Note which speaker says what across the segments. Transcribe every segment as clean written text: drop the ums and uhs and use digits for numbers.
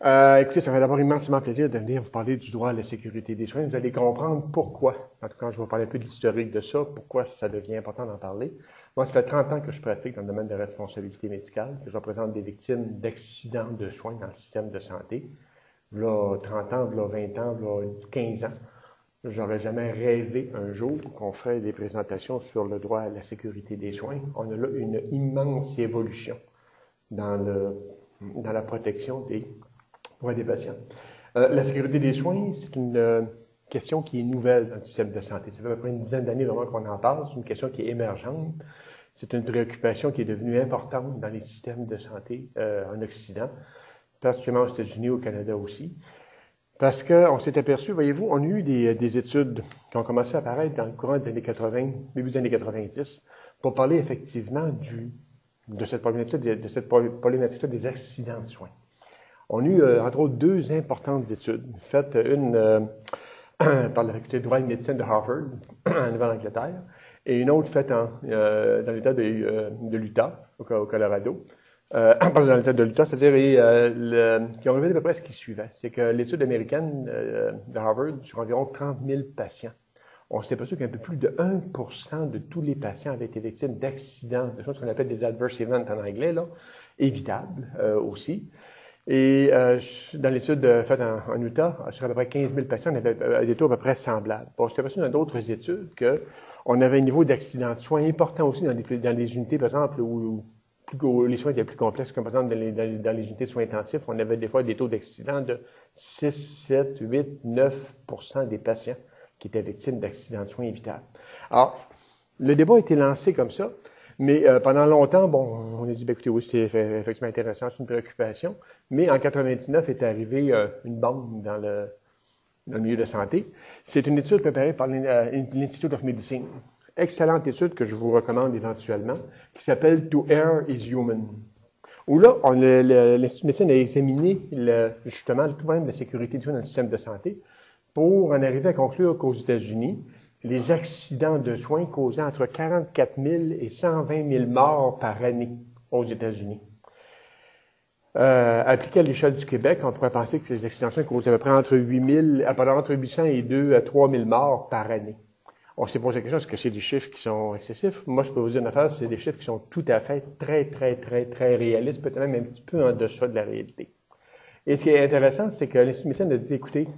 Speaker 1: Écoutez, ça va d'abord immensément plaisir de venir vous parler du droit à la sécurité des soins. Vous allez comprendre pourquoi. En tout cas, je vais vous parler un peu de l'historique de ça, pourquoi ça devient important d'en parler. Moi, ça fait 30 ans que je pratique dans le domaine de la responsabilité médicale, que je représente des victimes d'accidents de soins dans le système de santé. Là, 30 ans, là, 20 ans, là, 15 ans. J'aurais jamais rêvé un jour qu'on ferait des présentations sur le droit à la sécurité des soins. On a là une immense évolution dans la protection des droits des patients. La sécurité des soins, c'est une question qui est nouvelle dans le système de santé. Ça fait à peu près une dizaine d'années vraiment qu'on en parle. C'est une question qui est émergente. C'est une préoccupation qui est devenue importante dans les systèmes de santé en Occident, particulièrement aux États-Unis, au Canada aussi. Parce qu'on s'est aperçu, voyez-vous, on a eu des études qui ont commencé à apparaître dans le courant des années 80, début des années 90, pour parler effectivement de cette problématique des accidents de soins. On a eu, entre autres, deux importantes études, faites une par la faculté de droit et de médecine de Harvard, en Nouvelle-Angleterre, et une autre faite dans l'État de l'Utah, au Colorado. Dans l'État de l'Utah, c'est-à-dire qui ont révélé à peu près ce qui suivait. C'est que l'étude américaine de Harvard, sur environ 30 000 patients, on s'est aperçu qu'un peu plus de 1% de tous les patients avaient été victimes d'accidents, de choses qu'on appelle des adverse events en anglais, là, évitables aussi. Et dans l'étude faite en Utah, sur à peu près 15 000 patients, on avait des taux à peu près semblables. On s'est aperçu dans d'autres études qu'on avait un niveau d'accident de soins important aussi dans les unités, par exemple, où les soins étaient plus complexes, comme par exemple dans les unités de soins intensifs, on avait des fois des taux d'accident de 6, 7, 8, 9% des patients qui étaient victimes d'accidents de soins évitables. Alors, le débat a été lancé comme ça, mais pendant longtemps, bon, on a dit, écoutez, oui, c'est effectivement intéressant, c'est une préoccupation, mais en 99 est arrivée une bombe dans le milieu de santé. C'est une étude préparée par l'Institute of Medicine. Excellente étude que je vous recommande éventuellement, qui s'appelle To Err is Human. Où là, l'Institut de médecine a examiné justement le problème de sécurité des soins dans le système de santé pour en arriver à conclure qu'aux États-Unis, les accidents de soins causaient entre 44 000 et 120 000 morts par année aux États-Unis. Appliqué à l'échelle du Québec, on pourrait penser que les accidents de soins causaient à peu près entre 800 et 2 à 3 000 morts par année. On s'est posé la question, est-ce que c'est des chiffres qui sont excessifs? Moi, je peux vous dire une affaire, c'est des chiffres qui sont tout à fait très réalistes, peut-être même un petit peu en deçà de la réalité. Et ce qui est intéressant, c'est que l'Institut de médecine a dit, écoutez,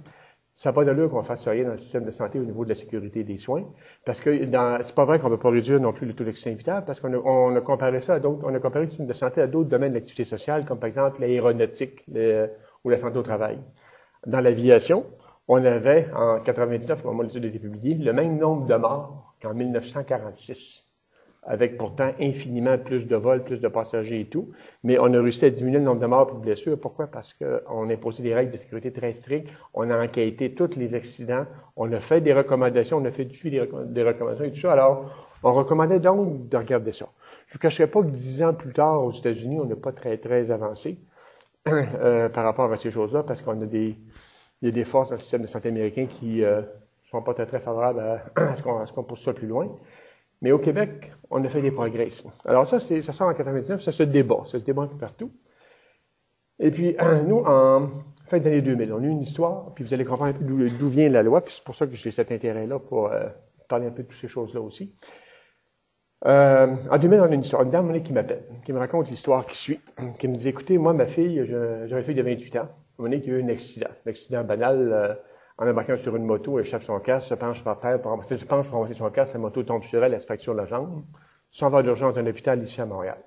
Speaker 1: ça n'a pas d'allure qu'on fasse rien dans le système de santé au niveau de la sécurité des soins, parce que c'est pas vrai qu'on ne peut pas réduire non plus le taux d'accident évitable, parce qu'on a comparé ça à d'autres, on a comparé le système de santé à d'autres domaines de l'activité sociale, comme par exemple l'aéronautique ou la santé au travail. Dans l'aviation, on avait, en 99, au moment où l'étude a été publiée, le même nombre de morts qu'en 1946, avec pourtant infiniment plus de vols, plus de passagers et tout, mais on a réussi à diminuer le nombre de morts et de blessures. Pourquoi? Parce qu'on a imposé des règles de sécurité très strictes, on a enquêté tous les accidents, on a fait des recommandations, on a fait du suivi des recommandations et tout ça. Alors, on recommandait donc de regarder ça. Je ne vous cacherai pas que 10 ans plus tard, aux États-Unis, on n'est pas très avancé par rapport à ces choses-là, parce qu'on a il y a des forces dans le système de santé américain qui sont pas très favorables à ce qu'on pousse ça plus loin. Mais au Québec, on a fait des progrès. Alors ça sort en 99, ça se débat un peu partout. Et puis, nous, en fin des années 2000, on a eu une histoire, puis vous allez comprendre un peu d'où vient la loi, puis c'est pour ça que j'ai cet intérêt-là pour parler un peu de toutes ces choses-là aussi. En 2000, on a une histoire, une dame qui m'appelle, qui me raconte l'histoire qui suit, qui me dit, écoutez, moi, ma fille, j'avais une fille de 28 ans, à un moment donné, qui a eu un accident banal, en embarquant sur une moto, elle échappe son casque, se penche par terre, pour ramasser son casque, la moto tombe sur elle, elle se fracture la jambe, s'en va d'urgence dans un hôpital ici à Montréal.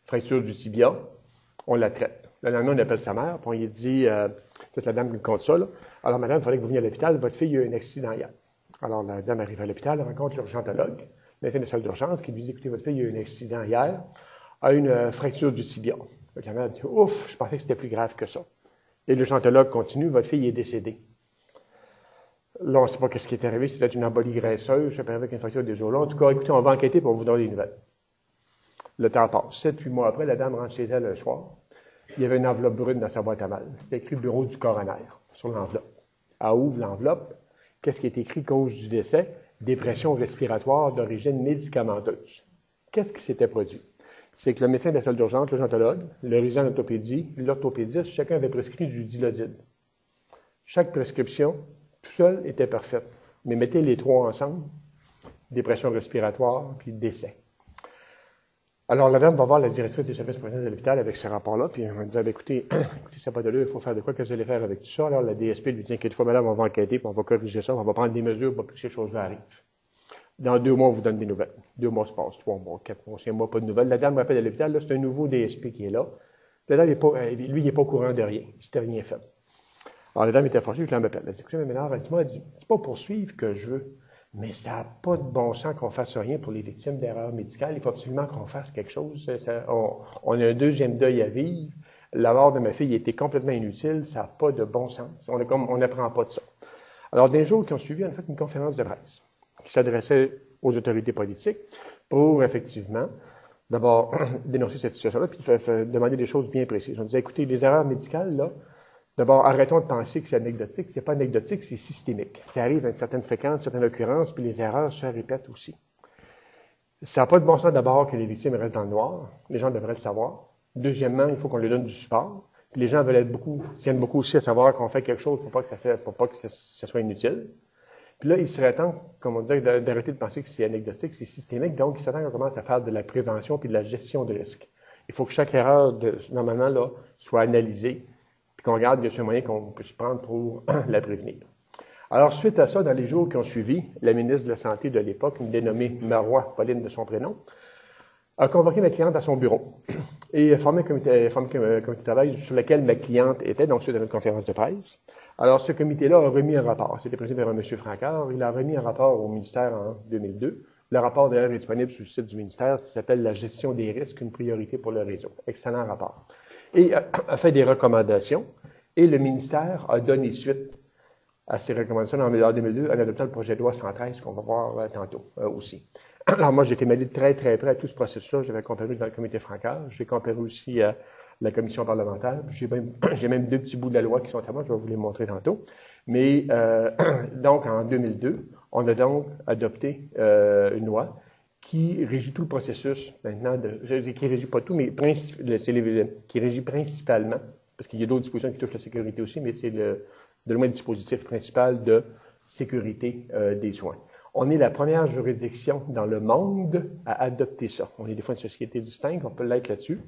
Speaker 1: Fracture du tibia, on la traite. Le lendemain, on appelle sa mère, puis on lui dit, c'est la dame qui me compte ça, là. Alors, madame, il fallait que vous veniez à l'hôpital, votre fille a eu un accident hier. Alors, la dame arrive à l'hôpital, elle rencontre l'urgentologue, médecin de salle d'urgence, qui lui dit, écoutez, votre fille a eu un accident hier, a une fracture du tibia. Donc, la mère dit, ouf, je pensais que c'était plus grave que ça. Et l'urgentologue continue, votre fille est décédée. Là, on ne sait pas ce qui est arrivé, c'est peut-être une embolie graisseuse, ça peut arriver avec une fracture des os. Là, en tout cas, écoutez, on va enquêter pour vous donner des nouvelles. Le temps passe. 7-8 mois après, la dame rentre chez elle le soir. Il y avait une enveloppe brune dans sa boîte à mal. C'était écrit bureau du coroner sur l'enveloppe. Elle ouvre l'enveloppe. Qu'est-ce qui est écrit? Cause du décès, dépression respiratoire d'origine médicamenteuse. Qu'est-ce qui s'était produit? c'est que le médecin de la salle d'urgence, l'urgentologue, le résident d'orthopédie, l'orthopédiste, chacun avait prescrit du Dilaudid. Chaque prescription, tout seul, était parfaite. Mais mettez les trois ensemble, dépression respiratoire, puis décès. Alors, la dame va voir la directrice des services professionnels de l'hôpital avec ce rapport-là, puis elle va dire, écoutez, ça n'a pas de l'heure, il faut faire de quoi, qu'est-ce que vous allez faire avec tout ça? Alors, la DSP lui dit, inquiétez-vous, madame, on va enquêter, puis on va corriger ça, on va prendre des mesures pour que ces choses-là arrivent. Dans 2 mois, on vous donne des nouvelles. 2 mois se passent, 3 mois, 4 mois, 5 mois, pas de nouvelles. La dame m'appelle à l'hôpital, là, c'est un nouveau DSP qui est là. La dame, lui, il n'est pas au courant de rien. Il s'était rien fait. Alors, la dame était fâchée, puis elle m'appelle. Elle dit, écoutez, mais maintenant, elle dit, c'est pas poursuivre que je veux, mais ça n'a pas de bon sens qu'on fasse rien pour les victimes d'erreurs médicales. Il faut absolument qu'on fasse quelque chose. On a un deuxième deuil à vivre. La mort de ma fille était complètement inutile. Ça n'a pas de bon sens. On n'apprend pas de ça. Alors, des jours qui ont suivi, on a fait une conférence de presse qui s'adressait aux autorités politiques pour, effectivement, d'abord dénoncer cette situation-là, puis demander des choses bien précises. On disait, écoutez, les erreurs médicales, là, d'abord, arrêtons de penser que c'est anecdotique. C'est pas anecdotique, c'est systémique. Ça arrive à une certaine fréquence, une certaine occurrence, puis les erreurs se répètent aussi. Ça n'a pas de bon sens d'abord que les victimes restent dans le noir. Les gens devraient le savoir. Deuxièmement, il faut qu'on leur donne du support. Puis les gens tiennent beaucoup aussi à savoir qu'on fait quelque chose pour pas que ça soit inutile. Puis là, il serait temps, comme on dit, d'arrêter de penser que c'est anecdotique, c'est systémique. Donc, il serait temps qu'on commence à faire de la prévention puis de la gestion de risque. Il faut que chaque erreur, normalement, là, soit analysée, puis qu'on regarde, il y a un moyen qu'on peut se prendre pour la prévenir. Alors, suite à ça, dans les jours qui ont suivi, la ministre de la Santé de l'époque, une dénommée Marois, Pauline de son prénom, a convoqué ma cliente à son bureau et a formé un comité de travail sur lequel ma cliente était, donc suite à notre conférence de presse. Alors, ce comité-là a remis un rapport. C'était présidé par M. Francard. Il a remis un rapport au ministère en 2002. Le rapport, d'ailleurs, est disponible sur le site du ministère. Ça s'appelle « La gestion des risques, une priorité pour le réseau ». Excellent rapport. Et a fait des recommandations. Et le ministère a donné suite à ces recommandations en 2002 en adoptant le projet de loi 113 qu'on va voir tantôt aussi. Alors, moi, j'ai été mêlé très, très près à tout ce processus-là. J'avais comparu dans le comité Francard. J'ai comparu aussi à la commission parlementaire. J'ai même 2 petits bouts de la loi qui sont à moi. Je vais vous les montrer tantôt. Mais, donc, en 2002, on a donc adopté une loi qui régit tout le processus maintenant. Je dis qui régit pas tout, mais qui régit principalement, parce qu'il y a d'autres dispositions qui touchent la sécurité aussi, mais c'est de loin le dispositif principal de sécurité des soins. On est la première juridiction dans le monde à adopter ça. On est des fois une société distincte, on peut l'être là-dessus.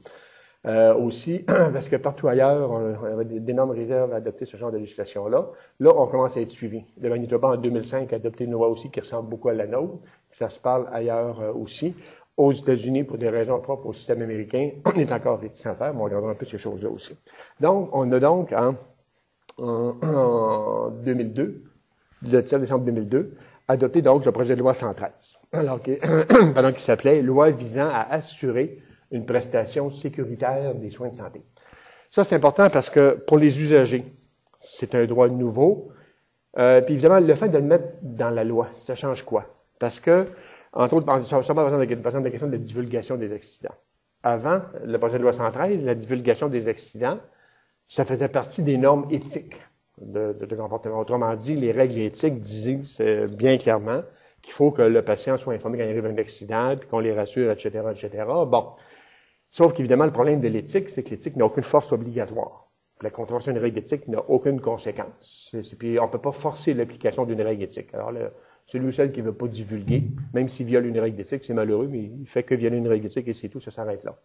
Speaker 1: Aussi, parce que partout ailleurs, on avait d'énormes réserves à adopter ce genre de législation-là. Là, on commence à être suivi. Le Manitoba, en 2005, a adopté une loi aussi qui ressemble beaucoup à la nôtre. Ça se parle ailleurs aussi. Aux États-Unis, pour des raisons propres au système américain, on est encore réticent à faire, mais on regardera un peu ces choses-là aussi. Donc, on a donc, en 2002, le 17 décembre 2002, adopté donc le projet de loi 113, alors qui s'appelait « Loi visant à assurer une prestation sécuritaire des soins de santé ». Ça, c'est important parce que pour les usagers, c'est un droit nouveau. Puis évidemment, le fait de le mettre dans la loi, ça change quoi? Parce que, entre autres, ça va par exemple la question de la divulgation des accidents. Avant, le projet de loi 113, la divulgation des accidents, ça faisait partie des normes éthiques de comportement. Autrement dit, les règles éthiques disent bien clairement qu'il faut que le patient soit informé quand il arrive un accident, puis qu'on les rassure, etc., etc. Bon. Sauf qu'évidemment, le problème de l'éthique, c'est que l'éthique n'a aucune force obligatoire. La contravention d'une règle éthique n'a aucune conséquence. Puis on ne peut pas forcer l'application d'une règle éthique. Alors, celui ou celle qui ne veut pas divulguer, même s'il viole une règle éthique, c'est malheureux, mais il fait que violer une règle éthique et c'est tout, ça s'arrête là.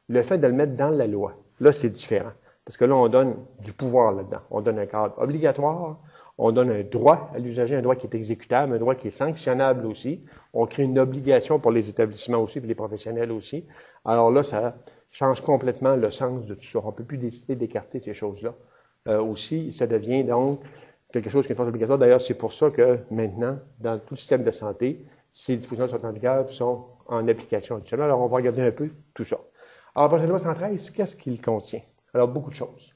Speaker 1: Le fait de le mettre dans la loi, là, c'est différent. Parce que là, on donne du pouvoir là-dedans. On donne un cadre obligatoire, on donne un droit à l'usager, un droit qui est exécutable, un droit qui est sanctionnable aussi. On crée une obligation pour les établissements aussi, pour les professionnels aussi. Alors là, ça change complètement le sens de tout ça. On ne peut plus décider d'écarter ces choses-là. Aussi, ça devient donc quelque chose qui est une force obligatoire. D'ailleurs, c'est pour ça que maintenant, dans tout le système de santé, ces dispositions sont en vigueur et sont en application actuellement. Alors, on va regarder un peu tout ça. Alors, le projet de loi 113, qu'est-ce qu'il contient? Alors, beaucoup de choses.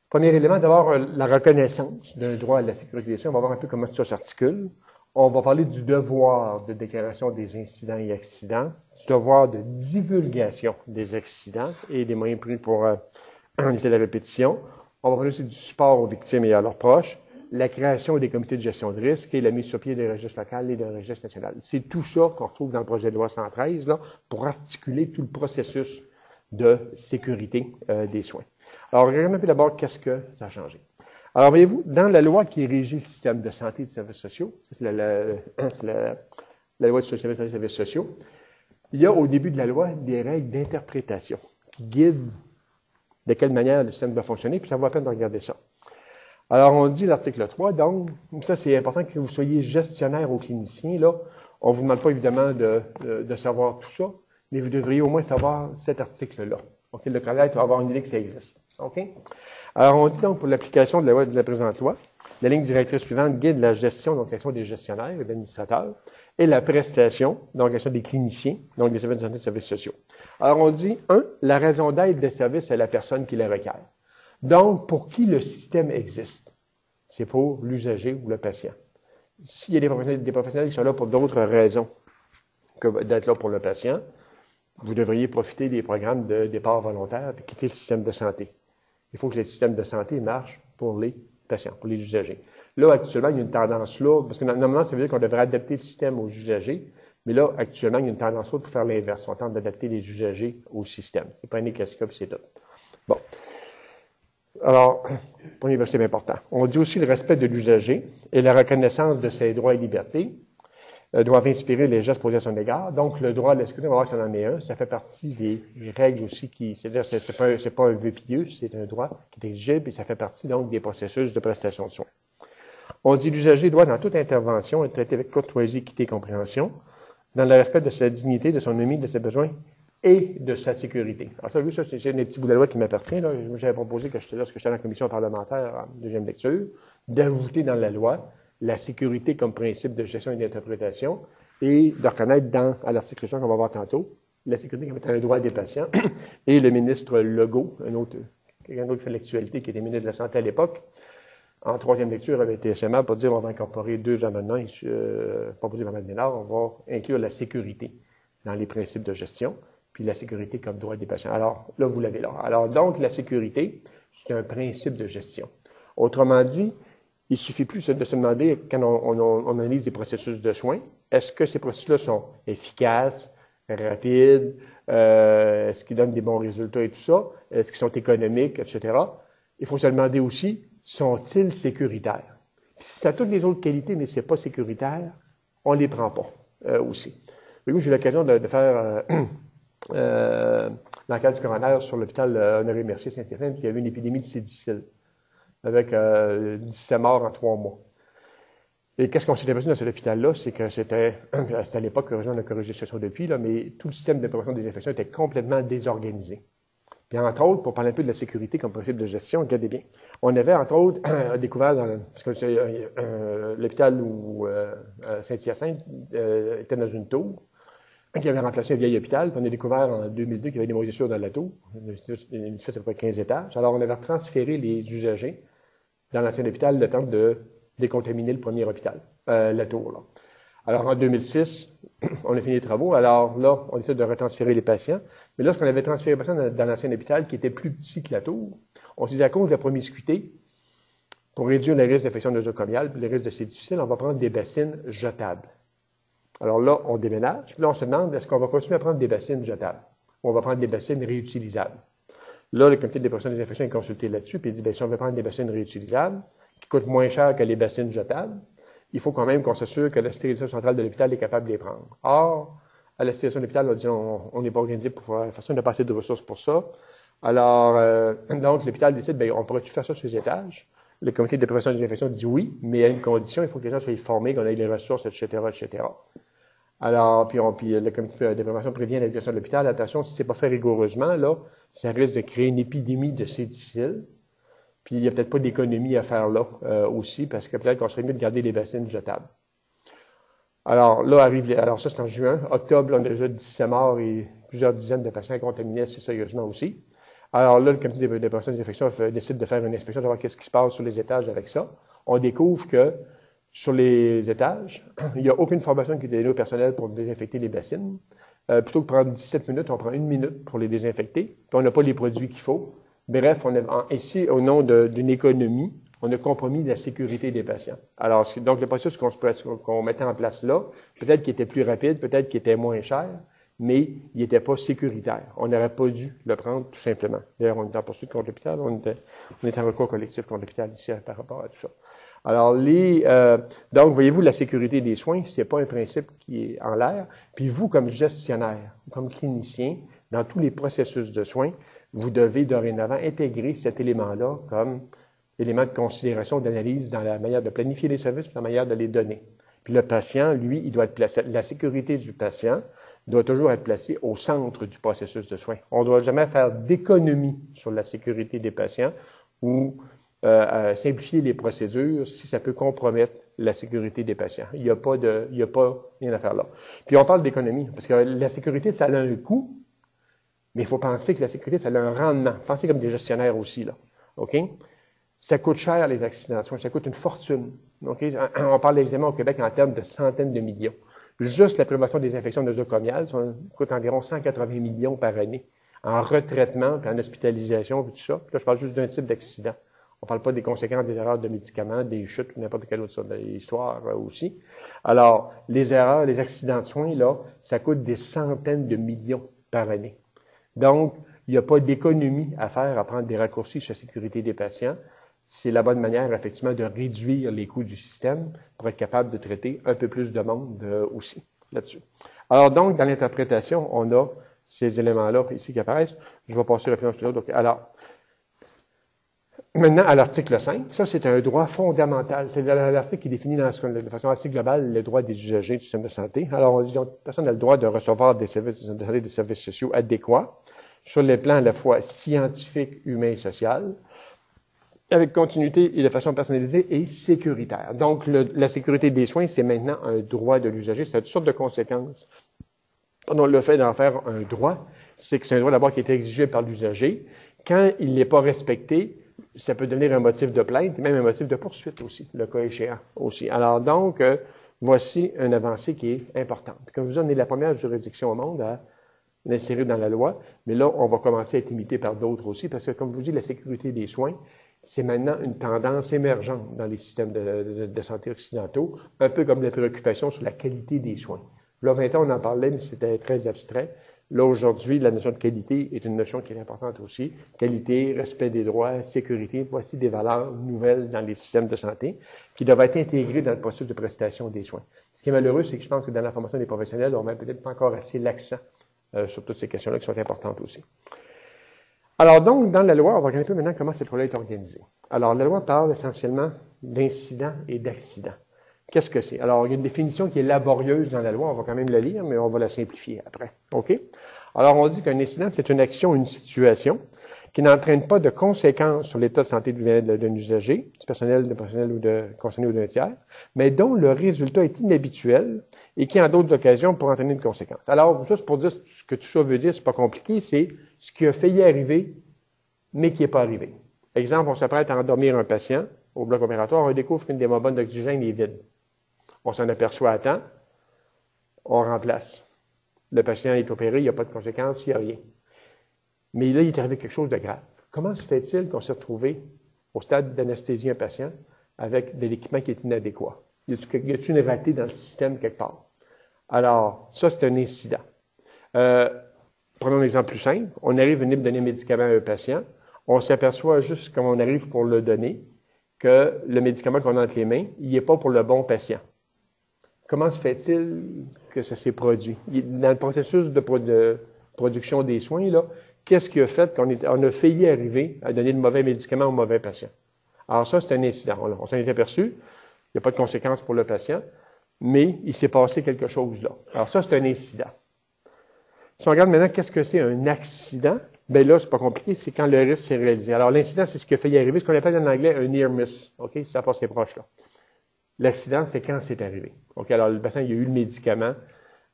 Speaker 1: Premier élément, d'abord, la reconnaissance d'un droit à la sécurité des soins. On va voir un peu comment ça s'articule. On va parler du devoir de déclaration des incidents et accidents, du devoir de divulgation des accidents et des moyens pris pour éviter la répétition. On va parler aussi du support aux victimes et à leurs proches, la création des comités de gestion de risque et la mise sur pied des registres locaux et d'un registre national. C'est tout ça qu'on retrouve dans le projet de loi 113 là, pour articuler tout le processus de sécurité des soins. Alors, regardons un peu d'abord qu'est-ce que ça a changé. Alors, voyez-vous, dans la loi qui régit le système de santé et de services sociaux, c'est la loi du service des services sociaux, il y a au début de la loi des règles d'interprétation qui guident de quelle manière le système va fonctionner, puis ça vaut la peine de regarder ça. Alors, on dit l'article 3, donc, ça c'est important que vous soyez gestionnaire ou clinicien, là. On ne vous demande pas évidemment de savoir tout ça, mais vous devriez au moins savoir cet article-là. OK, le collège va avoir une idée que ça existe. OK? Alors, on dit donc pour l'application de la présente loi, la ligne directrice suivante guide la gestion, donc l'action des gestionnaires et des administrateurs, et la prestation, donc l'action des cliniciens, donc des services de santé et des services sociaux. Alors, on dit, 1, la raison d'être des services est la personne qui les requiert. Donc, pour qui le système existe? C'est pour l'usager ou le patient. S'il y a des professionnels qui sont là pour d'autres raisons que d'être là pour le patient, vous devriez profiter des programmes de départ volontaire et quitter le système de santé. Il faut que le système de santé marche pour les patients, pour les usagers. Là, actuellement, il y a une tendance lourde, parce que normalement, ça veut dire qu'on devrait adapter le système aux usagers, mais là, actuellement, il y a une tendance lourde pour faire l'inverse. On tente d'adapter les usagers au système. C'est pas un écasca, puis c'est tout. Bon. Alors, premier verset important. On dit aussi le respect de l'usager et la reconnaissance de ses droits et libertés doivent inspirer les gestes posés à son égard. Donc, le droit à la sécurité, on va voir que ça en est un. Ça fait partie des règles aussi c'est-à-dire, c'est pas un vœu pieux, c'est un droit qui est exigible et ça fait partie, donc, des processus de prestation de soins. On dit l'usager doit, dans toute intervention, être traité avec courtoisie, équité et compréhension, dans le respect de sa dignité, de son limite, de ses besoins et de sa sécurité. Alors ça, c'est un petit bout de la loi qui m'appartient. Là. J'avais proposé que lorsque j'étais dans la commission parlementaire en deuxième lecture, d'ajouter dans la loi la sécurité comme principe de gestion et d'interprétation et de reconnaître à l'article 100 qu'on va voir tantôt, la sécurité comme étant un droit des patients et le ministre Legault, un autre qui fait l'actualité, qui était ministre de la Santé à l'époque, en troisième lecture avait été SMA pour dire on va incorporer 2 amendements proposés par Mme Ménard, on va inclure la sécurité dans les principes de gestion, puis la sécurité comme droit des patients. Alors, là, vous l'avez là. Alors, donc, la sécurité, c'est un principe de gestion. Autrement dit, il suffit plus de se demander, quand on analyse des processus de soins, est-ce que ces processus-là sont efficaces, rapides, est-ce qu'ils donnent des bons résultats et tout ça, est-ce qu'ils sont économiques, etc. Il faut se demander aussi, sont-ils sécuritaires? Puis si ça a toutes les autres qualités, mais c'est pas sécuritaire, on les prend pas aussi. J'ai eu l'occasion de faire l'enquête du coroner sur l'hôpital Honoré-Mercier Saint-Stéphane, puis il y avait une épidémie de C. difficile, avec 17 morts en 3 mois. Et qu'est-ce qu'on s'est aperçu dans cet hôpital-là? C'est que c'était à l'époque, heureusement, on a corrigé la situation depuis, là, mais tout le système de prévention des infections était complètement désorganisé. Puis, entre autres, pour parler un peu de la sécurité comme principe de gestion, regardez bien. On avait, entre autres, découvert, parce que l'hôpital où Saint-Hyacinthe était dans une tour, qui avait remplacé un vieil hôpital, puis on a découvert en 2002 qu'il y avait des moisissures dans la tour, une suite à peu près 15 étages. Alors, on avait transféré les usagers dans l'ancien hôpital le temps de décontaminer le premier hôpital, la tour, là. Alors, en 2006, on a fini les travaux. Alors là, on essaie de retransférer les patients. Mais lorsqu'on avait transféré les patients dans l'ancien hôpital, qui était plus petit que la tour, on s'est dit, à cause de la promiscuité, pour réduire les risques d'infection nosocomiale, puis les risques de C. difficile, on va prendre des bassines jetables. Alors là, on déménage. Puis là, on se demande, est-ce qu'on va continuer à prendre des bassines jetables? Ou on va prendre des bassines réutilisables? Là, le comité de prévention des infections est consulté là-dessus, puis il dit, bien, si on veut prendre des bassines réutilisables, qui coûtent moins cher que les bassines jetables, il faut quand même qu'on s'assure que la stérilisation centrale de l'hôpital est capable de les prendre. Or, à la stérilisation de l'hôpital, on dit on n'est pas organisé pour faire ça, on n'a pas assez de ressources pour ça. Alors, donc, l'hôpital décide, bien, on pourrait-tu faire ça sur les étages? Le comité de prévention des infections dit oui, mais à une condition, il faut que les gens soient formés, qu'on ait les ressources, etc., etc. Alors, puis le comité de prévention prévient la direction de l'hôpital, attention, si c'est pas fait rigoureusement, là, ça risque de créer une épidémie de C. difficile. Puis il n'y a peut-être pas d'économie à faire là aussi, parce que peut-être qu'on serait mieux de garder les bassines jetables. Alors là alors ça c'est en juin. Octobre, on a déjà 17 morts et plusieurs dizaines de patients contaminés assez sérieusement aussi. Alors là, le comité de prévention des infections décide de faire une inspection, de voir qu'est-ce qui se passe sur les étages avec ça. On découvre que sur les étages, il n'y a aucune formation qui est donnée au personnel pour désinfecter les bassines. Plutôt que de prendre 17 minutes, on prend 1 minute pour les désinfecter. Puis on n'a pas les produits qu'il faut. Bref, ici, au nom d'une économie, on a compromis la sécurité des patients. Alors, donc, le processus qu'on mettait en place là, peut-être qu'il était plus rapide, peut-être qu'il était moins cher, mais il n'était pas sécuritaire. On n'aurait pas dû le prendre, tout simplement. D'ailleurs, on était en poursuite contre l'hôpital, on était en recours collectif contre l'hôpital ici par rapport à tout ça. Alors, donc, voyez-vous, la sécurité des soins, c'est pas un principe qui est en l'air. Puis vous, comme gestionnaire, comme clinicien, dans tous les processus de soins, vous devez dorénavant intégrer cet élément-là comme élément de considération, d'analyse dans la manière de planifier les services, dans la manière de les donner. Puis le patient, lui, il doit être placé. La sécurité du patient doit toujours être placée au centre du processus de soins. On ne doit jamais faire d'économie sur la sécurité des patients ou simplifier les procédures si ça peut compromettre la sécurité des patients. Il n'y a pas rien à faire là. Puis on parle d'économie, parce que la sécurité, ça a un coût, mais il faut penser que la sécurité, ça a un rendement. Pensez comme des gestionnaires aussi, là. OK? Ça coûte cher, les accidents de soins. Ça coûte une fortune. OK? On parle évidemment au Québec en termes de centaines de millions. Juste la prévention des infections nosocomiales, ça coûte environ 180 millions par année. En retraitement, puis en hospitalisation, puis tout ça. Puis là, je parle juste d'un type d'accident. On ne parle pas des conséquences des erreurs de médicaments, des chutes, ou n'importe quelle autre sorte d'histoire aussi. Alors, les erreurs, les accidents de soins, là, ça coûte des centaines de millions par année. Donc, il n'y a pas d'économie à faire à prendre des raccourcis sur la sécurité des patients. C'est la bonne manière, effectivement, de réduire les coûts du système pour être capable de traiter un peu plus de monde aussi là-dessus. Alors donc, dans l'interprétation, on a ces éléments-là ici qui apparaissent. Je vais passer rapidement sur l'autre. Alors, maintenant, à l'article 5, ça, c'est un droit fondamental. C'est l'article qui définit de façon assez globale le droit des usagers du système de santé. Alors, on dit que personne n'a le droit de recevoir des services de santé, des services sociaux adéquats sur les plans à la fois scientifique, humain et social, avec continuité et de façon personnalisée et sécuritaire. Donc, la sécurité des soins, c'est maintenant un droit de l'usager. Ça a toutes sortes de conséquences. Donc, le fait d'en faire un droit, c'est que c'est un droit d'abord qui est exigé par l'usager. Quand il n'est pas respecté, ça peut devenir un motif de plainte, même un motif de poursuite aussi, le cas échéant aussi. Alors donc, voici une avancée qui est importante. Comme je vous dis, on est la première juridiction au monde à l'insérer dans la loi, mais là, on va commencer à être imité par d'autres aussi, parce que comme je vous dis, la sécurité des soins, c'est maintenant une tendance émergente dans les systèmes de santé occidentaux, un peu comme la préoccupation sur la qualité des soins. Là, 20 ans, on en parlait, mais c'était très abstrait. Là, aujourd'hui, la notion de qualité est une notion qui est importante aussi. Qualité, respect des droits, sécurité, voici des valeurs nouvelles dans les systèmes de santé qui doivent être intégrées dans le processus de prestation des soins. Ce qui est malheureux, c'est que je pense que dans la formation des professionnels, on met peut-être pas encore assez l'accent sur toutes ces questions-là qui sont importantes aussi. Alors donc, dans la loi, on va regarder un peu maintenant comment cette loi est organisée. Alors, la loi parle essentiellement d'incidents et d'accidents. Qu'est-ce que c'est? Alors, il y a une définition qui est laborieuse dans la loi, on va quand même la lire, mais on va la simplifier après. OK? Alors, on dit qu'un incident, c'est une action, une situation qui n'entraîne pas de conséquences sur l'état de santé d'un usager, du personnel ou de concerné ou d'un tiers, mais dont le résultat est inhabituel et qui, en d'autres occasions, pourrait entraîner une conséquence. Alors, juste pour dire ce que tout ça veut dire, c'est pas compliqué, c'est ce qui a failli arriver, mais qui n'est pas arrivé. Exemple, on s'apprête à endormir un patient au bloc opératoire, on découvre qu'une des bonbonnes d'oxygène est vide. On s'en aperçoit à temps, on remplace. Le patient est opéré, il n'y a pas de conséquences, il n'y a rien. Mais là, il est arrivé quelque chose de grave. Comment se fait-il qu'on s'est retrouvé au stade d'anesthésie un patient avec de l'équipement qui est inadéquat? Y a-t-il une raté dans le système quelque part? Alors, ça, c'est un incident. Prenons un exemple plus simple. On arrive à venir donner un médicament à un patient. On s'aperçoit juste quand on arrive pour le donner que le médicament qu'on a entre les mains, il n'est pas pour le bon patient. Comment se fait-il que ça s'est produit? Dans le processus de production des soins, là, qu'est-ce qui a fait qu'on a failli arriver à donner de mauvais médicaments au mauvais patient? Alors ça, c'est un incident. On s'en est aperçu. Il n'y a pas de conséquences pour le patient, mais il s'est passé quelque chose là. Alors ça, c'est un incident. Si on regarde maintenant qu'est-ce que c'est un accident, bien là, c'est pas compliqué, c'est quand le risque s'est réalisé. Alors l'incident, c'est ce qui a failli arriver, ce qu'on appelle en anglais un near miss. OK? Ça passe proche là. L'accident, c'est quand c'est arrivé. OK, alors le patient, il a eu le médicament,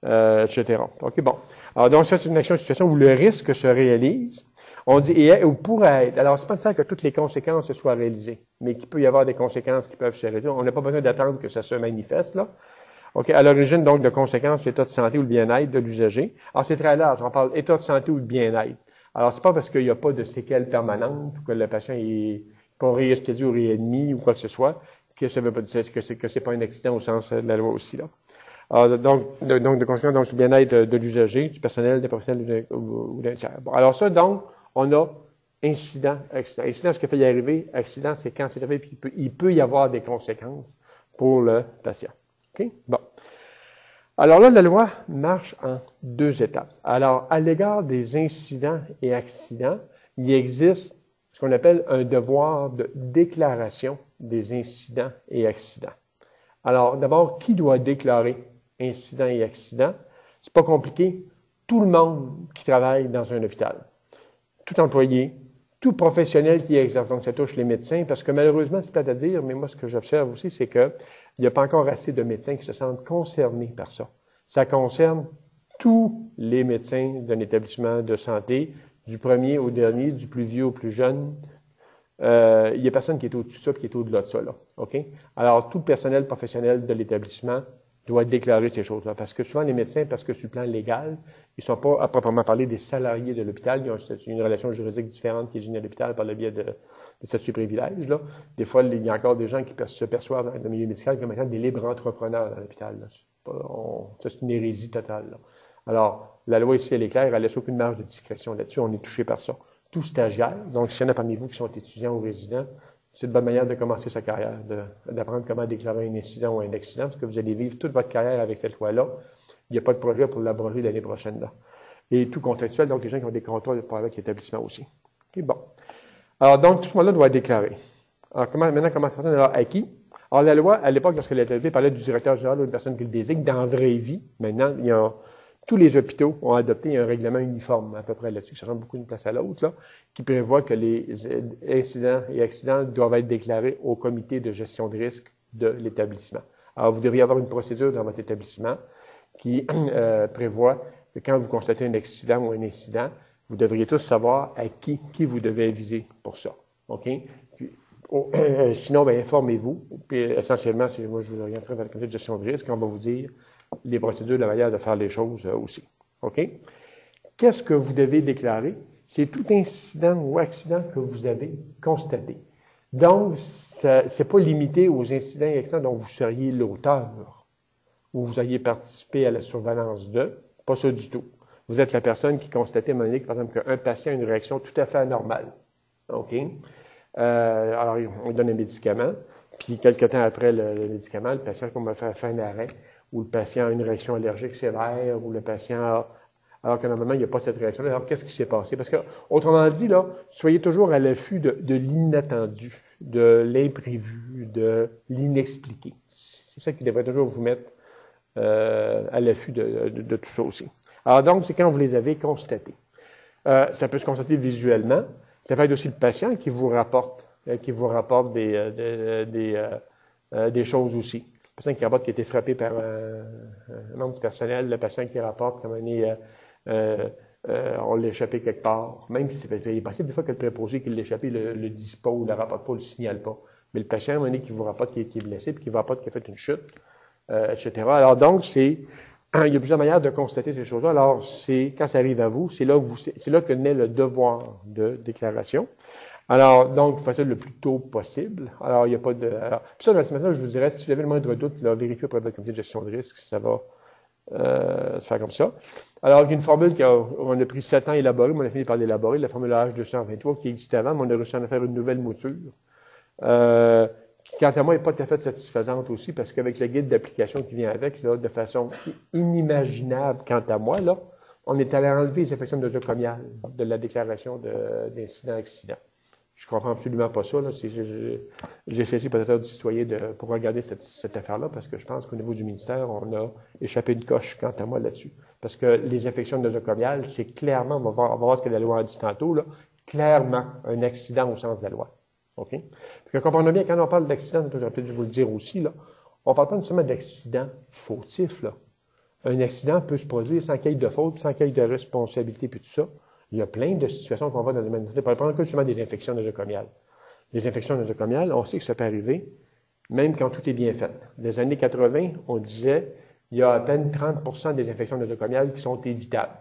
Speaker 1: etc. OK, bon. Alors donc ça, c'est une situation où le risque se réalise. On dit ou pourrait être. Alors, c'est pas nécessaire que toutes les conséquences se soient réalisées, mais qu'il peut y avoir des conséquences qui peuvent se réaliser. On n'a pas besoin d'attendre que ça se manifeste, là. OK, à l'origine, donc, de conséquences sur l'état de santé ou le bien-être de l'usager. Alors, c'est très large. On parle d'état de santé ou de bien-être. Alors, c'est pas parce qu'il n'y a pas de séquelles permanentes ou que le patient est pas réétudié ou réadmis ou quoi que ce soit, que ça veut pas dire que c'est pas un accident au sens de la loi aussi, là. Alors, de conséquence, donc, le bien-être de l'usager, du personnel, des professionnels ou d'un tiers. Bon, alors ça, donc, on a incident, accident. Incident, ce qui peut y arriver. Accident, c'est quand c'est arrivé, puis il peut y avoir des conséquences pour le patient. OK? Bon. Alors là, la loi marche en 2 étapes. Alors, à l'égard des incidents et accidents, il existe ce qu'on appelle un devoir de déclaration des incidents et accidents. Alors, d'abord, qui doit déclarer incidents et accidents? C'est pas compliqué. Tout le monde qui travaille dans un hôpital. Tout employé, tout professionnel qui exerce. Donc, ça touche les médecins, parce que malheureusement, c'est plate à dire, mais moi, ce que j'observe aussi, c'est que il n'y a pas encore assez de médecins qui se sentent concernés par ça. Ça concerne tous les médecins d'un établissement de santé, du premier au dernier, du plus vieux au plus jeune. Il n'y a personne qui est au-dessus de ça, qui est au-delà de ça, là. OK? Alors, tout le personnel professionnel de l'établissement doit déclarer ces choses-là. Parce que souvent, les médecins, parce que sur le plan légal, ils ne sont pas, à proprement parler, des salariés de l'hôpital. Ils ont une relation juridique différente qui est générée à l'hôpital par le biais de statut privilège, là. Des fois, il y a encore des gens qui se perçoivent dans le milieu médical comme étant des libres entrepreneurs dans l'hôpital. Ça, c'est une hérésie totale, là. Alors, la loi ici, elle est claire, elle laisse aucune marge de discrétion là-dessus. On est touché par ça. Tout stagiaire, donc s'il y en a parmi vous qui sont étudiants ou résidents, c'est une bonne manière de commencer sa carrière, d'apprendre comment déclarer un incident ou un accident, parce que vous allez vivre toute votre carrière avec cette loi-là. Il n'y a pas de projet pour l'abroger l'année prochaine, là. Et tout contractuel, donc les gens qui ont des contrats avec l'établissement aussi. Okay, bon. Alors, donc, tout ce monde-là doit être déclaré. Alors, maintenant, comment ça fonctionne? Alors, à qui? Alors, la loi, à l'époque, lorsqu'elle a été élevée, parlait du directeur général ou d'une personne qui le désigne dans la vraie vie. Maintenant, tous les hôpitaux ont adopté un règlement uniforme, à peu près là-dessus, ça change beaucoup d'une place à l'autre, là, qui prévoit que les incidents et accidents doivent être déclarés au comité de gestion de risque de l'établissement. Alors, vous devriez avoir une procédure dans votre établissement qui prévoit que quand vous constatez un accident ou un incident, vous devriez tous savoir à qui vous devez aviser pour ça. OK? Puis, sinon, ben, informez-vous. Puis, essentiellement, si moi je vous orienterai vers le comité de gestion de risque, on va vous dire les procédures, la manière de faire les choses aussi. OK? Qu'est-ce que vous devez déclarer? C'est tout incident ou accident que vous avez constaté. Donc, c'est pas limité aux incidents et accidents dont vous seriez l'auteur ou vous ayez participé à la surveillance de. Pas ça du tout. Vous êtes la personne qui constatait, Monique, par exemple, qu'un patient a une réaction tout à fait anormale. OK? Alors, on lui donne un médicament, puis quelques temps après le médicament, le patient va faire un arrêt, ou le patient a une réaction allergique sévère, ou le patient a, alors que normalement, il n'y a pas cette réaction-là. Alors, qu'est-ce qui s'est passé? Parce que, autrement dit, là, soyez toujours à l'affût de l'inattendu, de l'imprévu, de l'inexpliqué. C'est ça qui devrait toujours vous mettre à l'affût de tout ça aussi. Alors donc, c'est quand vous les avez constatés. Ça peut se constater visuellement. Ça peut être aussi le patient qui vous rapporte des choses aussi. Le patient qui rapporte qu'il a été frappé par un membre du personnel, le patient qui rapporte comme on l'a échappé quelque part. Même si il est possible des fois que le préposé qui l'a échappé le dise pas ou le rapporte pas, le signale pas. Mais le patient, à un moment donné, qui vous rapporte qu'il est blessé, puis qui vous rapporte qu'il a fait une chute, etc. Alors donc, il y a plusieurs manières de constater ces choses-là. Alors, quand ça arrive à vous, c'est là que naît le devoir de déclaration. Alors, donc, faites ça le plus tôt possible. Alors, il n'y a pas de... Alors, puis ça, dans ce matin, je vous dirais, si vous avez le moindre doute, vérifiez auprès de votre comité de gestion de risque, ça va se faire comme ça. Alors, il y a une formule qu'on a pris 7 ans à élaborer, mais on a fini par l'élaborer, la formule H223, qui existait avant, mais on a réussi à en faire une nouvelle mouture. Qui, quant à moi, n'est pas tout à fait satisfaisante aussi, parce qu'avec le guide d'application qui vient avec, là, de façon inimaginable, quant à moi, là, on est allé enlever les infections nosocomiales de la déclaration d'incident-accident. Je comprends absolument pas ça, là. J'ai saisi peut-être du citoyen pour regarder cette affaire-là, parce que je pense qu'au niveau du ministère, on a échappé une coche, quant à moi, là-dessus. Parce que les infections nosocomiales, c'est clairement, on va voir ce que la loi a dit tantôt, là, clairement un accident au sens de la loi. OK? Parce que comprenons bien, quand on parle d'accident, j'aurais peut-être dû vous le dire aussi, là, on ne parle pas nécessairement d'accident fautif, là. Un accident peut se produire sans qu'il y ait de faute, sans qu'il y ait de responsabilité, puis tout ça. Il y a plein de situations qu'on voit dans le domaine de la santé. Par exemple, justement des infections nosocomiales. Les infections nosocomiales, on sait que ça peut arriver, même quand tout est bien fait. Dans les années 80, on disait, il y a à peine 30% des infections nosocomiales qui sont évitables.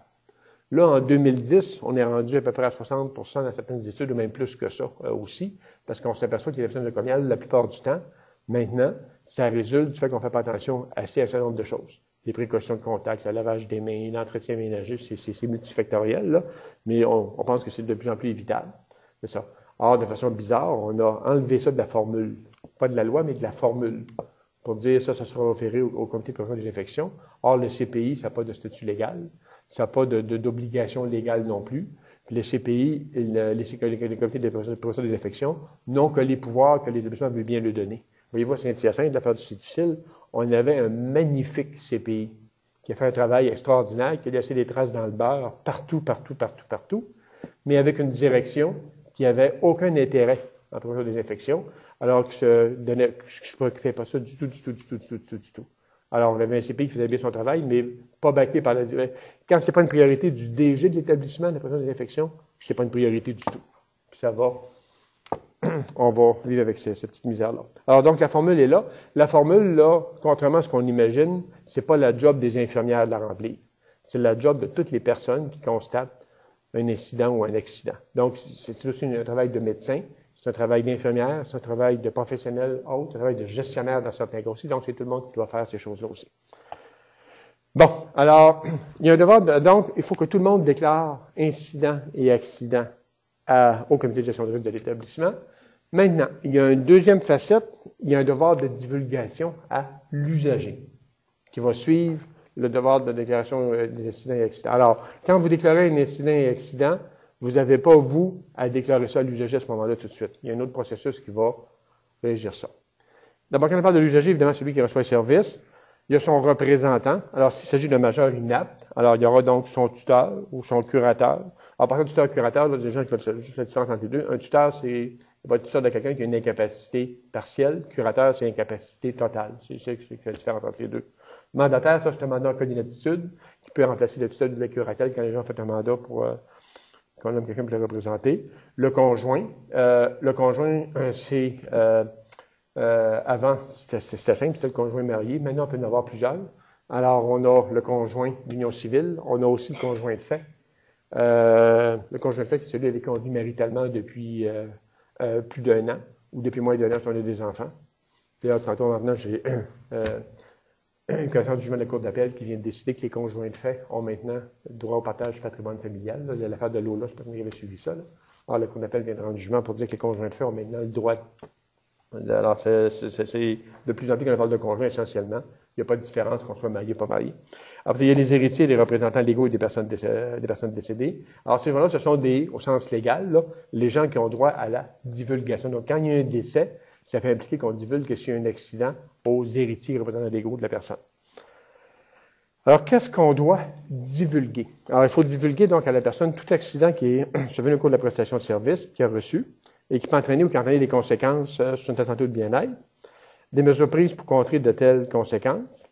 Speaker 1: Là, en 2010, on est rendu à peu près à 60% dans certaines études, ou même plus que ça aussi, parce qu'on s'aperçoit qu'il y a des personnes nosocomiales la plupart du temps. Maintenant, ça résulte du fait qu'on ne fait pas attention à un certain nombre de choses. Les précautions de contact, le lavage des mains, l'entretien ménager, c'est multifactoriel, là, mais on pense que c'est de plus en plus évitable. C'est ça. Or, de façon bizarre, on a enlevé ça de la formule. Pas de la loi, mais de la formule. Pour dire ça sera offert au comité de prévention des infections. Or, le CPI, ça n'a pas de statut légal. Ça n'a pas d'obligation légale non plus. Puis le CPI, les comités de prévention des infections, n'ont que les pouvoirs que les établissements veulent bien lui donner. Voyez-vous, à Saint-Hyacinthe, l'affaire du difficile, on avait un magnifique CPI qui a fait un travail extraordinaire, qui a laissé des traces dans le beurre partout, mais avec une direction qui n'avait aucun intérêt en prévention des infections, alors que je ne me préoccupais pas ça du tout. Alors, on avait un CPI qui faisait bien son travail, mais pas baqué par la direction. Quand c'est pas une priorité du DG de l'établissement, la prévention des infections, c'est pas une priorité du tout. Puis ça va. On va vivre avec cette petite misère-là. Alors, donc, la formule est là. La formule, là, contrairement à ce qu'on imagine, c'est pas la job des infirmières de la remplir. C'est la job de toutes les personnes qui constatent un incident ou un accident. Donc, c'est aussi un travail de médecin, c'est un travail d'infirmière, c'est un travail de professionnel autre, c'est un travail de gestionnaire dans certains cas aussi. Donc, c'est tout le monde qui doit faire ces choses-là aussi. Bon, alors, il y a un devoir, donc, il faut que tout le monde déclare incident et accident au comité de gestion de risque de l'établissement. Maintenant, il y a une deuxième facette, il y a un devoir de divulgation à l'usager qui va suivre le devoir de déclaration des incidents et accidents. Alors, quand vous déclarez un incident et accident, vous n'avez pas, vous, à déclarer ça à l'usager à ce moment-là tout de suite. Il y a un autre processus qui va régir ça. D'abord, quand on parle de l'usager, évidemment, c'est lui qui reçoit le service. Il y a son représentant. Alors, s'il s'agit d'un majeur inapte, alors il y aura donc son tuteur ou son curateur. Alors, par contre, tuteur-curateur, il y a des gens qui font juste la différence entre les deux. Un tuteur, c'est va être tuteur de quelqu'un qui a une incapacité partielle. Curateur, c'est incapacité totale. C'est la différence entre les deux. Mandataire, ça, c'est un mandat en cas d'inaptitude qui peut remplacer le tuteur de la curatelle quand les gens ont fait un mandat pour qu'on nomme quelqu'un pour le représenter. Le conjoint, c'est avant, c'était simple, c'était le conjoint marié. Maintenant, on peut en avoir plusieurs. Alors, on a le conjoint d'union civile. On a aussi le conjoint de fait. Le conjoint de fait, c'est celui avec qui on vit maritalement depuis plus d'1 an, ou depuis moins d'1 an si on a des enfants. D'ailleurs, tantôt, maintenant, j'ai une connaissance du jugement de la Cour d'appel qui vient de décider que les conjoints de fait ont maintenant droit au partage du patrimoine familial. Là, il y a l'affaire de Lola, je ne sais pas si vous avez suivi ça. Là. Alors, la Cour d'appel vient de rendre jugement pour dire que les conjoints de fait ont maintenant le droit. Alors, c'est de plus en plus quand on parle de conjoint, essentiellement. Il n'y a pas de différence qu'on soit marié ou pas marié. Après, il y a les héritiers, les représentants légaux et des personnes décédées. Alors, ces gens-là, ce sont au sens légal, là, les gens qui ont droit à la divulgation. Donc, quand il y a un décès, ça fait impliquer qu'on divulgue que s'il y a un accident aux héritiers et représentants légaux de la personne. Alors, qu'est-ce qu'on doit divulguer? Alors, il faut divulguer donc à la personne tout accident qui est survenu au cours de la prestation de service, qui a reçu, et qui peut entraîner ou qui entraîne des conséquences sur son état de santé ou de bien-être, des mesures prises pour contrer de telles conséquences.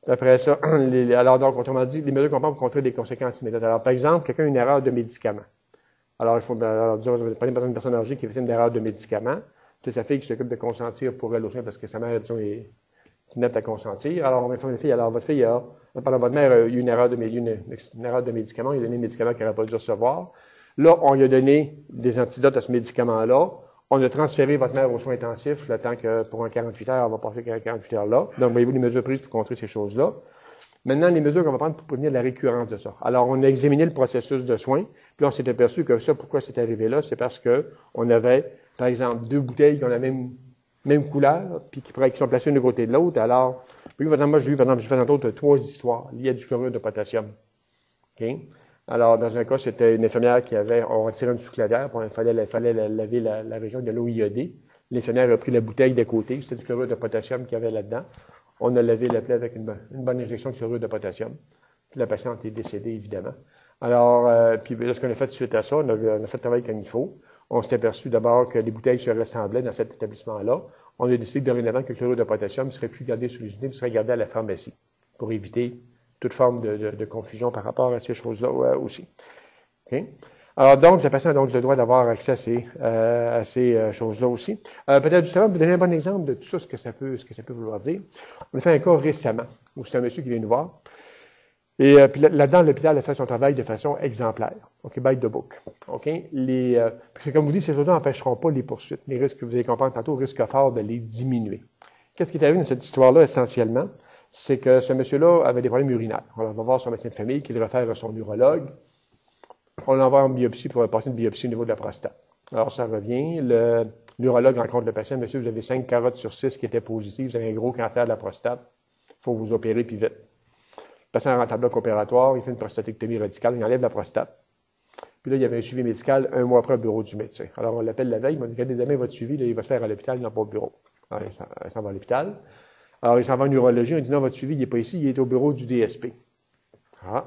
Speaker 1: Après ça, alors donc, autrement dit, les mesures qu'on prend pour contrer des conséquences immédiates. Alors, par exemple, quelqu'un a une erreur de médicament. Alors, il faut, disons, vous prenez une personne âgée qui fait une erreur de médicament. C'est sa fille qui s'occupe de consentir pour elle au sein parce que sa mère, disons, est inapte à consentir. Alors, on va faire une fille. Alors, votre fille pendant votre mère a eu une erreur de médicament. Il a donné un médicament qu'elle n'aurait pas dû recevoir. Là, on lui a donné des antidotes à ce médicament-là. On a transféré votre mère aux soins intensifs, le temps que pour un 48 heures, on va passer 48 heures-là. Donc, voyez-vous les mesures prises pour contrer ces choses-là. Maintenant, les mesures qu'on va prendre pour prévenir la récurrence de ça. Alors, on a examiné le processus de soins, puis on s'est aperçu que ça, pourquoi c'est arrivé là, c'est parce que on avait, par exemple, 2 bouteilles qui ont la même couleur, puis qui sont placées l'une de côté de l'autre. Alors, puis, par exemple, j'ai fait entre autres 3 histoires liées à du chlorure de potassium. Okay? Alors, dans un cas, c'était une infirmière on retirait une sous-clavière, puis il fallait laver la région de l'eau iodée. L'infirmière a pris la bouteille d'à côté, c'était du chlorure de potassium qu'il y avait là-dedans. On a lavé la plaie avec une bonne injection de chlorure de potassium. Puis la patiente est décédée, évidemment. Alors, puis là, ce qu'on a fait suite à ça, on a fait le travail comme il faut. On s'est aperçu d'abord que les bouteilles se ressemblaient dans cet établissement-là. On a décidé dorénavant que le chlorure de potassium ne serait plus gardé sous les unités, mais serait gardé à la pharmacie pour éviter toute forme de confusion par rapport à ces choses-là aussi. Okay? Alors donc, la patiente a donc le droit d'avoir accès à ces choses-là aussi. Peut-être justement, vous donner un bon exemple de tout ça, ce que ça peut vouloir dire. On a fait un cas récemment, où c'est un monsieur qui vient nous voir. Et puis là-dedans, l'hôpital a fait son travail de façon exemplaire. OK, by the book. OK? Parce que comme vous dites, ces autres n'empêcheront pas les poursuites. Les risques que vous allez comprendre tantôt, risque fort de les diminuer. Qu'est-ce qui est arrivé dans cette histoire-là, essentiellement? C'est que ce monsieur-là avait des problèmes urinaires. On va voir son médecin de famille, qui le réfère à son urologue. On l'envoie en biopsie pour passer une biopsie au niveau de la prostate. Alors, ça revient. L'urologue rencontre le patient. Monsieur, vous avez 5 carottes sur 6 qui étaient positives. Vous avez un gros cancer de la prostate. Il faut vous opérer, puis vite. Le patient rentre en bloc opératoire. Il fait une prostatectomie radicale. Il enlève la prostate. Puis là, il y avait un suivi médical un mois après au bureau du médecin. Alors, on l'appelle la veille. Il m'a dit, regardez, demain, votre suivi, là, il va se faire à l'hôpital. Il n'a pas au bureau. Alors, il s'en va à l'hôpital. Alors, il s'en va en urologie. On dit, non, votre suivi, il n'est pas ici. Il est au bureau du DSP. Ah.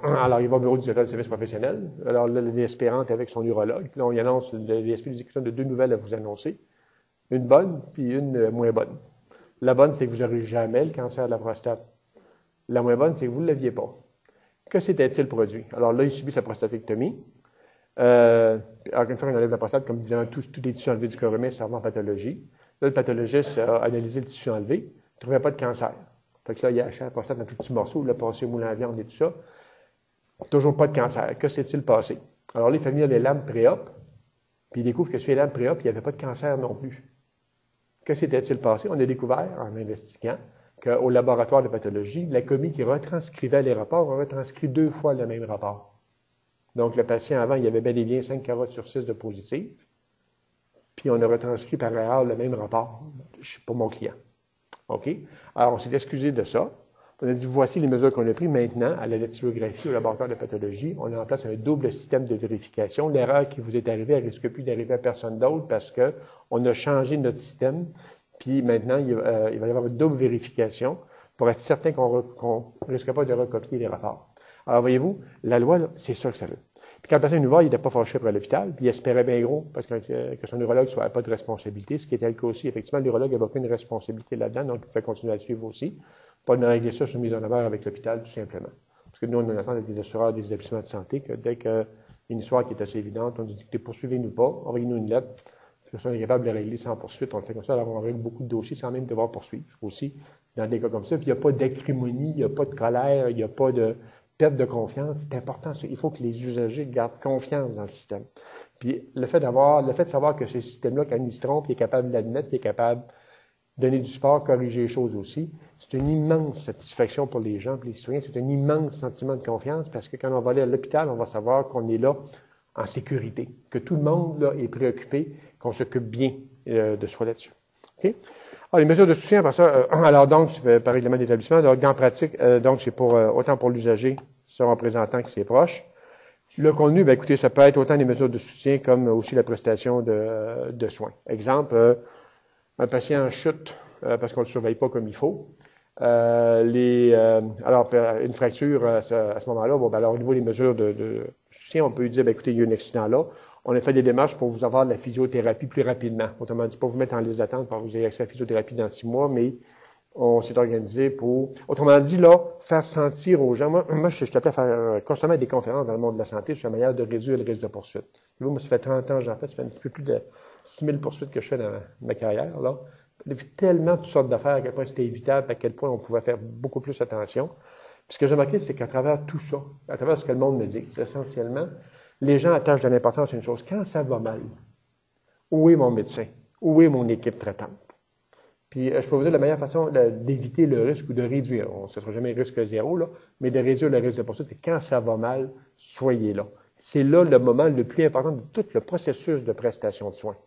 Speaker 1: Alors, il va au bureau du directeur de service professionnel. Alors, là, le DSP rentre avec son urologue. Puis là, on y annonce, le DSP lui dit qu'il y a 2 nouvelles à vous annoncer. Une bonne, puis une moins bonne. La bonne, c'est que vous n'aurez jamais le cancer de la prostate. La moins bonne, c'est que vous ne l'aviez pas. Que s'était-il produit? Alors là, il subit sa prostatectomie. Alors, une fois qu'on enlève la prostate, comme évidemment, tous les tissus enlevés du corps humain servent en pathologie. Là, le pathologiste a analysé le tissu enlevé. Il ne trouvait pas de cancer. Fait que là, il a acheté la prostate dans tout petit morceau, il a passé au moulin à viande et tout ça. Toujours pas de cancer. Que s'est-il passé? Alors là, il fait venir les lames pré-op, puis il découvre que sur les lames pré-op, il n'y avait pas de cancer non plus. Que s'était-il passé? On a découvert, en investiguant, qu'au laboratoire de pathologie, la commis qui retranscrivait les rapports a retranscrit 2 fois le même rapport. Donc, le patient, avant, il y avait bel et bien 5 carottes sur 6 de positives, puis on a retranscrit par erreur le même rapport pour mon client. OK? Alors, on s'est excusé de ça. On a dit, voici les mesures qu'on a prises. Maintenant, à la dactylographie, au laboratoire de pathologie, on a en place un double système de vérification. L'erreur qui vous est arrivée, elle risque plus d'arriver à personne d'autre parce que on a changé notre système. Puis maintenant, il va y avoir une double vérification pour être certain qu'on ne risque pas de recopier les rapports. Alors, voyez-vous, la loi, c'est ça que ça veut. Puis quand le patient nous voit, il n'était pas fâché pour l'hôpital, puis il espérait bien gros parce que son neurologue ne soit pas de responsabilité, ce qui était le cas aussi. Effectivement, le neurologue n'avait aucune responsabilité là-dedans, donc il pouvait continuer à le suivre aussi. Pas de régler ça sur mise en demeure avec l'hôpital, tout simplement. Parce que nous, on a l'ensemble des assureurs des établissements de santé, que dès qu'il y a une histoire qui est assez évidente, on dit, écoutez, poursuivez-nous pas, envoyez-nous une lettre. Si on est capable de régler sans poursuite, on le fait comme ça. Alors, on règle beaucoup de dossiers sans même devoir poursuivre aussi, dans des cas comme ça. Puis, il n'y a pas d'acrimonie, il n'y a pas de colère, il n'y a pas de perte de confiance. C'est important. Il faut que les usagers gardent confiance dans le système. Puis, le fait de savoir que ce système-là, quand il se trompe, il est capable de l'admettre, il est capable de donner du support, corriger les choses aussi. C'est une immense satisfaction pour les gens, pour les citoyens. C'est un immense sentiment de confiance parce que quand on va aller à l'hôpital, on va savoir qu'on est là en sécurité, que tout le monde là, est préoccupé, qu'on s'occupe bien de soi là-dessus. Okay? Alors, les mesures de soutien, par ça, alors donc, par règlement d'établissement, alors, en pratique, donc c'est pour autant pour l'usager, son représentant que ses proches. Le contenu, ben écoutez, ça peut être autant des mesures de soutien comme aussi la prestation de soins. Exemple, un patient chute parce qu'on ne le surveille pas comme il faut. Alors, une fracture à ce moment-là, bon, ben alors au niveau des mesures de soutien, on peut lui dire, ben écoutez, il y a un accident là. On a fait des démarches pour vous avoir de la physiothérapie plus rapidement. Autrement dit, pas vous mettre en liste d'attente pour vous ayez accès à la physiothérapie dans 6 mois, mais on s'est organisé pour, autrement dit, là, faire sentir aux gens. Moi je t'appelle à faire constamment des conférences dans le monde de la santé sur la manière de réduire le risque de poursuite. Moi, ça fait 30 ans, j'en fais, ça fait un petit peu plus de 6000 poursuites que je fais dans ma carrière, là. Il y a tellement toutes sortes d'affaires, à quel point c'était évitable, à quel point on pouvait faire beaucoup plus attention. Puis ce que j'ai remarqué, c'est qu'à travers tout ça, à travers ce que le monde me dit, essentiellement, les gens attachent de l'importance à une chose. Quand ça va mal, où est mon médecin? Où est mon équipe traitante? Puis je peux vous dire la meilleure façon d'éviter le risque ou de réduire, ce ne sera jamais risque zéro, là, mais de réduire le risque de poursuite, c'est quand ça va mal, soyez là. C'est là le moment le plus important de tout le processus de prestation de soins.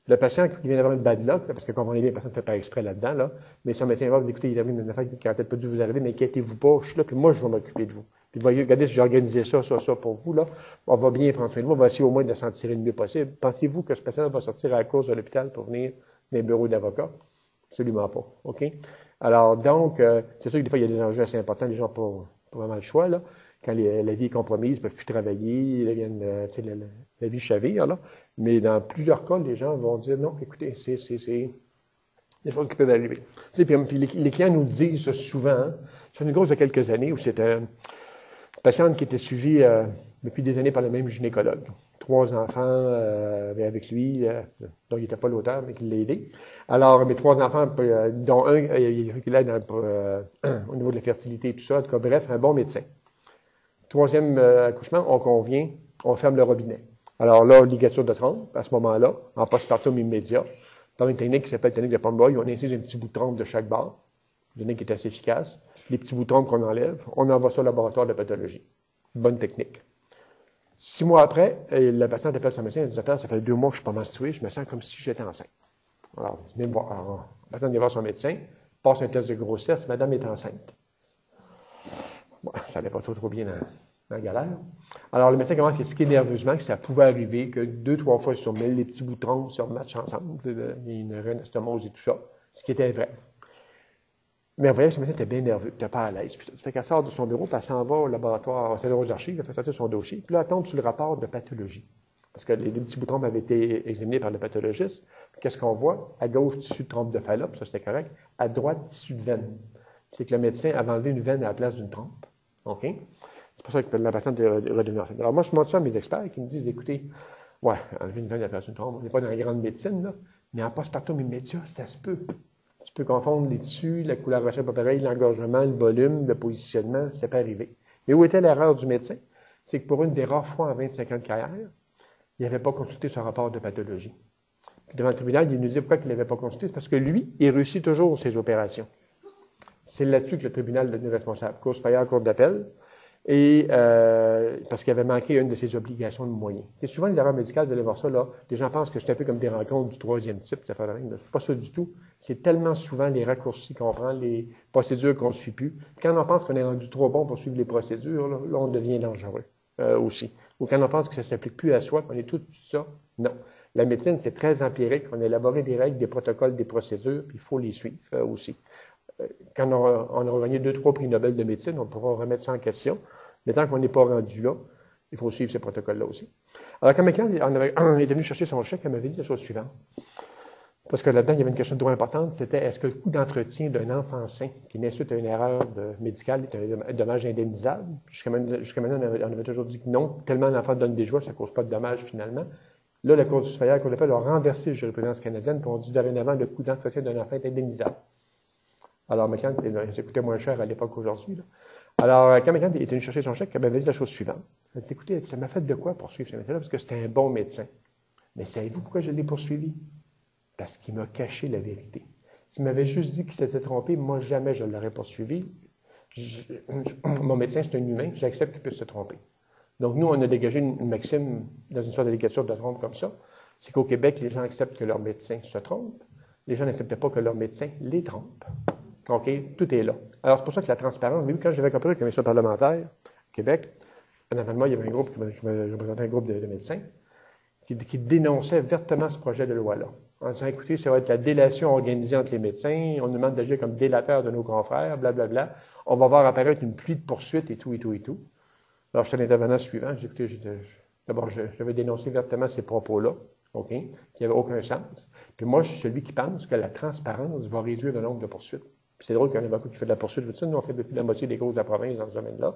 Speaker 1: Le patient qui vient d'avoir une bad luck, parce que comprenez bien, personne ne fait pas exprès là-dedans, là, mais son médecin va vous dire, écoutez, il arrive une affaire qui n'aurait peut-être pas dû vous arriver, mais inquiétez-vous pas, je suis là, puis moi, je vais m'occuper de vous. Puis voyez, regardez, si j'ai organisé ça pour vous, là, on va bien prendre soin de vous, on va essayer au moins de s'en tirer le mieux possible. Pensez-vous que ce patient va sortir à la course de l'hôpital pour venir dans les bureaux d'avocats? Absolument pas. OK? Alors, donc, c'est sûr que des fois, il y a des enjeux assez importants, les gens n'ont pas vraiment le choix, là. Quand la vie est compromise, ils ne peuvent plus travailler, la vie chavire, là. Mais dans plusieurs cas, les gens vont dire, non, écoutez, c'est des choses qui peuvent arriver. Tu sais, puis les clients nous disent souvent, hein, c'est une grosse de quelques années où c'était une patiente qui était suivie depuis des années par le même gynécologue. 3 enfants avec lui, dont il n'était pas l'auteur, mais qui l'a aidé. Alors, mes 3 enfants, dont un, il l'aide au niveau de la fertilité et tout ça. En tout cas, bref, un bon médecin. 3e accouchement, on convient, on ferme le robinet. Alors là, ligature de trompe, à ce moment-là, en postpartum immédiat, dans une technique qui s'appelle technique de Pomeroy, on incise un petit bout de trompe de chaque barre, une technique qui est assez efficace. Les petits bouts de trompe qu'on enlève, on envoie ça au laboratoire de pathologie. Bonne technique. 6 mois après, la patiente appelle son médecin et dit, docteur, ça fait 2 mois que je suis pas menstruée, je me sens comme si j'étais enceinte. Alors, la patiente vient voir son médecin, passe un test de grossesse, madame est enceinte. Bon, ça n'allait pas trop bien dans la galère. Alors, le médecin commence à expliquer nerveusement que ça pouvait arriver que 2-3 fois sur 1000, les petits bouts de tronc se rematchent ensemble, il y a une rhinostomose et tout ça, ce qui était vrai. Mais vous voyez, ce médecin était bien nerveux, il n'était pas à l'aise. Ça fait qu'elle sort de son bureau, puis elle s'en va au laboratoire, c'est aux archives, elle fait sortir son dossier, puis là, elle tombe sur le rapport de pathologie. Parce que les petits bouts de trompe avaient été examinés par le pathologiste. Qu'est-ce qu'on voit? À gauche, tissu de trompe de Fallope, ça c'était correct. À droite, tissu de veine. C'est que le médecin avait enlevé une veine à la place d'une trompe. OK? C'est pour ça que la patiente est redevenue enceinte. Alors moi, je montre ça à mes experts qui me disent, écoutez, ouais, enlever une veine à la place d'une trompe, on n'est pas dans la grande médecine, là, mais en postpartum immédiat, ça se peut. Tu peux confondre les tissus, la couleur rachète pas pareil, l'engorgement, le volume, le positionnement, ça peut arriver. Mais où était l'erreur du médecin? C'est que pour une des rares fois en 25 ans de carrière, il n'avait pas consulté son rapport de pathologie. Puis devant le tribunal, il nous dit pourquoi il ne l'avait pas consulté. C'est parce que lui, il réussit toujours ses opérations. C'est là-dessus que le tribunal est devenu responsable. Cour supérieure, cour d'appel, et parce qu'il avait manqué une de ses obligations de moyens. C'est souvent les erreurs médicales, vous allez voir ça, là, les gens pensent que c'est un peu comme des rencontres du 3e type, ça fait rien. C'est pas ça du tout. C'est tellement souvent les raccourcis qu'on prend, les procédures qu'on ne suit plus. Quand on pense qu'on est rendu trop bon pour suivre les procédures, là on devient dangereux aussi. Ou quand on pense que ça ne s'applique plus à soi, qu'on est tout ça, non. La médecine, c'est très empirique. On a élaboré des règles, des protocoles, des procédures, puis il faut les suivre aussi. Quand on a gagné 2-3 prix Nobel de médecine, on pourra remettre ça en question. Mais tant qu'on n'est pas rendu là, il faut suivre ces protocoles-là aussi. Alors, quand quelqu'un est venu chercher son chèque, elle m'avait dit la chose suivante. Parce que là-dedans, il y avait une question de droit importante, c'était est-ce que le coût d'entretien d'un enfant sain qui naît suite à une erreur médicale est un dommage indemnisable? Jusqu'à maintenant, on avait toujours dit que non, tellement l'enfant donne des joies, ça ne cause pas de dommages finalement. Là, la Cour supérieure, qu'on appelle, a renversé la jurisprudence canadienne, puis on dit dorénavant le coût d'entretien d'un enfant est indemnisable. Alors, McCann, ça coûtait moins cher à l'époque qu'aujourd'hui. Alors, quand McCann est venu chercher son chèque, elle m'avait dit la chose suivante. Elle dit, écoutez, ça m'a fait de quoi poursuivre ce médecin-là? Parce que c'était un bon médecin. Mais savez-vous pourquoi je l'ai poursuivi? Parce qu'il m'a caché la vérité. S'il m'avait juste dit qu'il s'était trompé, moi, jamais je ne l'aurais poursuivi. Mon médecin, c'est un humain, j'accepte qu'il puisse se tromper. Donc, nous, on a dégagé une maxime dans une sorte de ligature de trompe comme ça. C'est qu'au Québec, les gens acceptent que leur médecin se trompe. Les gens n'acceptaient pas que leur médecin les trompe. OK? Tout est là. Alors, c'est pour ça que la transparence, mais quand j'avais compris la commission parlementaire au Québec, en avant, il y avait un groupe qui représentait un groupe de médecins qui dénonçait vertement ce projet de loi-là. En disant, écoutez, ça va être la délation organisée entre les médecins, on nous demande d'agir comme délateurs de nos confrères, blablabla. On va voir apparaître une pluie de poursuites et tout, et tout, et tout. Alors, j'étais l'intervenant suivant. J'ai écouté, d'abord, j'avais dénoncé vertement ces propos-là, OK, qui n'avaient aucun sens. Puis moi, je suis celui qui pense que la transparence va réduire le nombre de poursuites. Puis c'est drôle qu'un avocat qui fait de la poursuite, nous, on fait depuis la moitié des causes de la province dans ce domaine-là.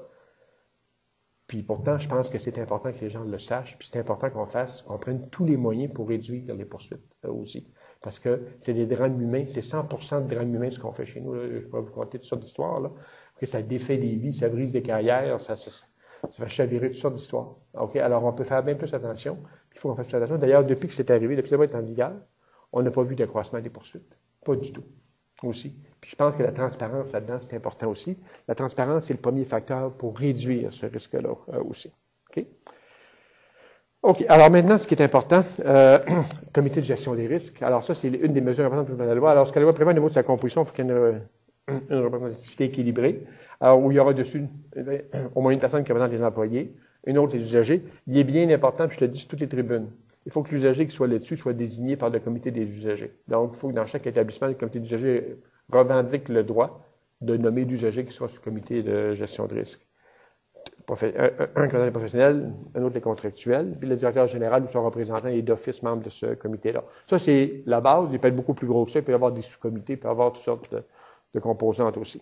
Speaker 1: Puis pourtant, je pense que c'est important que les gens le sachent, puis c'est important qu'on prenne tous les moyens pour réduire les poursuites aussi. Parce que c'est des drames humains, c'est 100% de drames humains ce qu'on fait chez nous. Là. Je vais vous conter toutes sortes d'histoires. Là. Ça défait des vies, ça brise des carrières, ça va chavirer toutes sortes d'histoires. OK? Alors, on peut faire bien plus attention. Puis il faut qu'on fasse plus attention. D'ailleurs, depuis que c'est arrivé, depuis que ça va être en vigueur, on n'a pas vu d'accroissement des poursuites. Pas du tout. Aussi. Puis je pense que la transparence là-dedans, c'est important aussi. La transparence, c'est le premier facteur pour réduire ce risque-là aussi. OK? OK. Alors maintenant, ce qui est important, comité de gestion des risques. Alors ça, c'est une des mesures importantes de la loi. Alors ce que la loi prévoit au niveau de sa composition, il faut qu'il y ait une représentativité équilibrée. Alors où il y aura dessus au moins une personne qui représente les employés, une autre les usagers. Il est bien important, puis je te dis sur toutes les tribunes. Il faut que l'usager qui soit là-dessus soit désigné par le comité des usagers. Donc, il faut que dans chaque établissement, le comité des usagers revendique le droit de nommer l'usager qui soit sous comité de gestion de risque. Un conseiller professionnel, un autre les contractuels, puis le directeur général ou son représentant est d'office membre de ce comité-là. Ça, c'est la base. Il peut être beaucoup plus gros que ça. Il peut y avoir des sous-comités, il peut y avoir toutes sortes de composantes aussi.